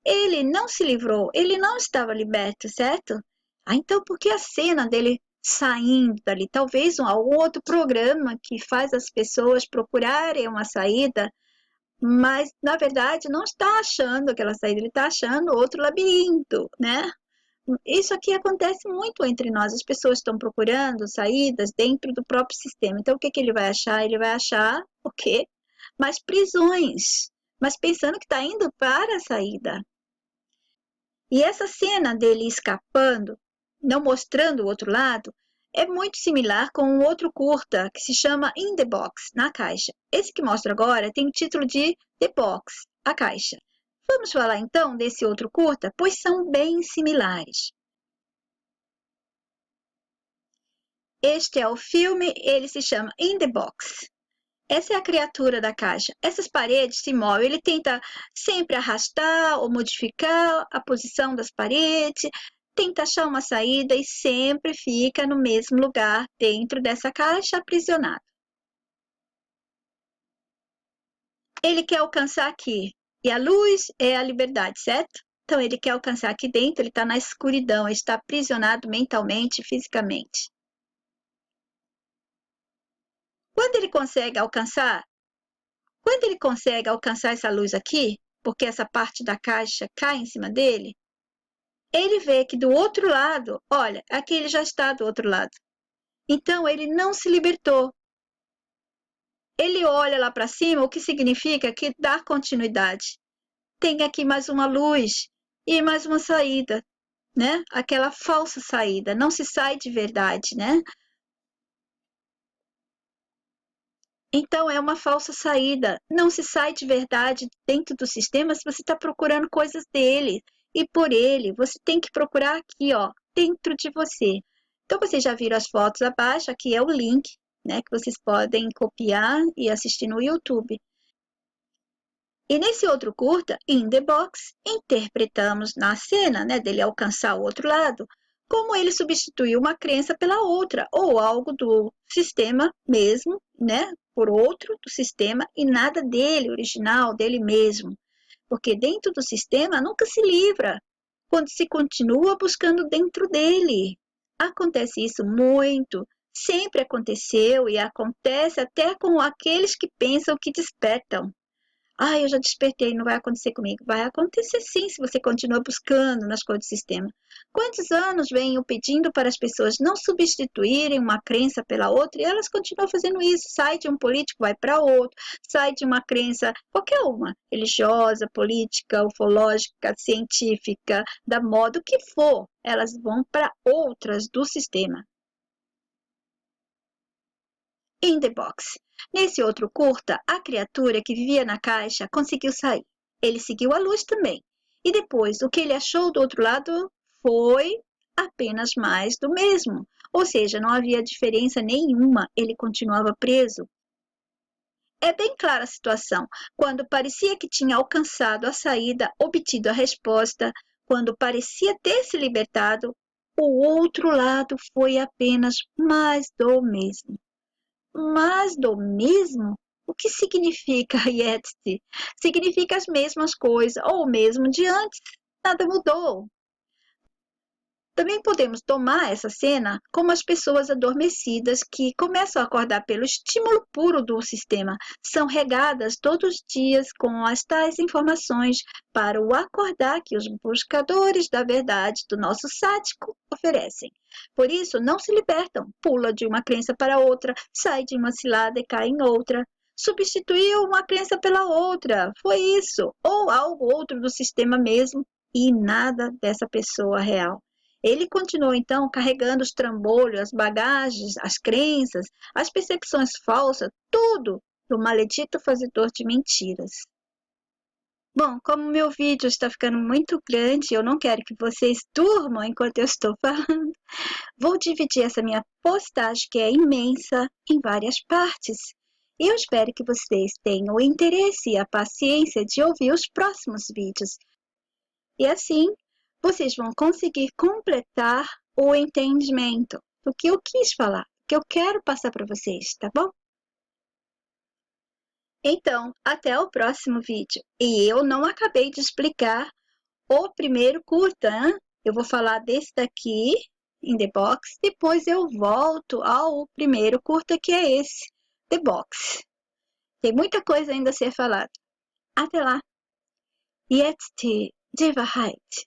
S1: ele não se livrou, ele não estava liberto, certo? Então por que a cena dele saindo dali? Talvez algum outro programa que faz as pessoas procurarem uma saída, mas na verdade não está achando aquela saída, ele está achando outro labirinto, né? Isso aqui acontece muito entre nós. As pessoas estão procurando saídas dentro do próprio sistema. Então, o que ele vai achar? Ele vai achar o quê? Mais prisões, mas pensando que está indo para a saída. E essa cena dele escapando, não mostrando o outro lado, é muito similar com um outro curta que se chama In the Box, na caixa. Esse que mostro agora tem o título de The Box, a caixa. Vamos falar então desse outro curta, pois são bem similares. Este é o filme, ele se chama In the Box. Essa é a criatura da caixa. Essas paredes se movem, ele tenta sempre arrastar ou modificar a posição das paredes, tenta achar uma saída e sempre fica no mesmo lugar dentro dessa caixa aprisionado. Ele quer alcançar aqui, e a luz é a liberdade, certo? Então ele quer alcançar aqui dentro, ele está na escuridão, ele está aprisionado mentalmente, fisicamente. Quando ele consegue alcançar essa luz aqui, porque essa parte da caixa cai em cima dele, ele vê que do outro lado, olha, aqui ele já está do outro lado. Então ele não se libertou. Ele olha lá para cima, o que significa que dá continuidade. Tem aqui mais uma luz e mais uma saída, né? Aquela falsa saída, não se sai de verdade, né? Então, é uma falsa saída. Não se sai de verdade dentro do sistema se você está procurando coisas dele e por ele. Você tem que procurar aqui, ó, dentro de você. Então, vocês já viram as fotos abaixo. Aqui é o link, né, que vocês podem copiar e assistir no YouTube. E nesse outro curta, In the Box, interpretamos na cena, né, dele alcançar o outro lado, como ele substituiu uma crença pela outra, ou algo do sistema mesmo, né, por outro do sistema e nada dele, original, dele mesmo. Porque dentro do sistema nunca se livra, quando se continua buscando dentro dele. Acontece isso muito, sempre aconteceu e acontece até com aqueles que pensam que despertam. Ah, eu já despertei, não vai acontecer comigo. Vai acontecer sim, se você continua buscando nas coisas do sistema. Quantos anos venho pedindo para as pessoas não substituírem uma crença pela outra e elas continuam fazendo isso? Sai de um político, vai para outro. Sai de uma crença, qualquer uma, religiosa, política, ufológica, científica, da moda, o que for, elas vão para outras do sistema. In the Box. Nesse outro curta, a criatura que vivia na caixa conseguiu sair. Ele seguiu a luz também. E depois, o que ele achou do outro lado foi apenas mais do mesmo. Ou seja, não havia diferença nenhuma, ele continuava preso. É bem clara a situação. Quando parecia que tinha alcançado a saída, obtido a resposta, quando parecia ter se libertado, o outro lado foi apenas mais do mesmo. Mas do mesmo? O que significa Yetzi? Significa as mesmas coisas, ou o mesmo de antes. Nada mudou. Também podemos tomar essa cena como as pessoas adormecidas que começam a acordar pelo estímulo puro do sistema. São regadas todos os dias com as tais informações para o acordar que os buscadores da verdade do nosso sático oferecem. Por isso, não se libertam, pula de uma crença para outra, sai de uma cilada e cai em outra. Substituiu uma crença pela outra, foi isso, ou algo outro do sistema mesmo, e nada dessa pessoa real. Ele continuou, então, carregando os trambolhos, as bagagens, as crenças, as percepções falsas, tudo do maledito fazedor de mentiras. Bom, como meu vídeo está ficando muito grande, eu não quero que vocês durmam enquanto eu estou falando, vou dividir essa minha postagem, que é imensa, em várias partes. E eu espero que vocês tenham o interesse e a paciência de ouvir os próximos vídeos. E assim, vocês vão conseguir completar o entendimento do que eu quis falar, que eu quero passar para vocês, tá bom? Então, até o próximo vídeo. E eu não acabei de explicar o primeiro curta, hein? Eu vou falar desse daqui, em The Box, depois eu volto ao primeiro curta, que é esse, The Box. Tem muita coisa ainda a ser falada. Até lá! Jetzt die Wahrheit.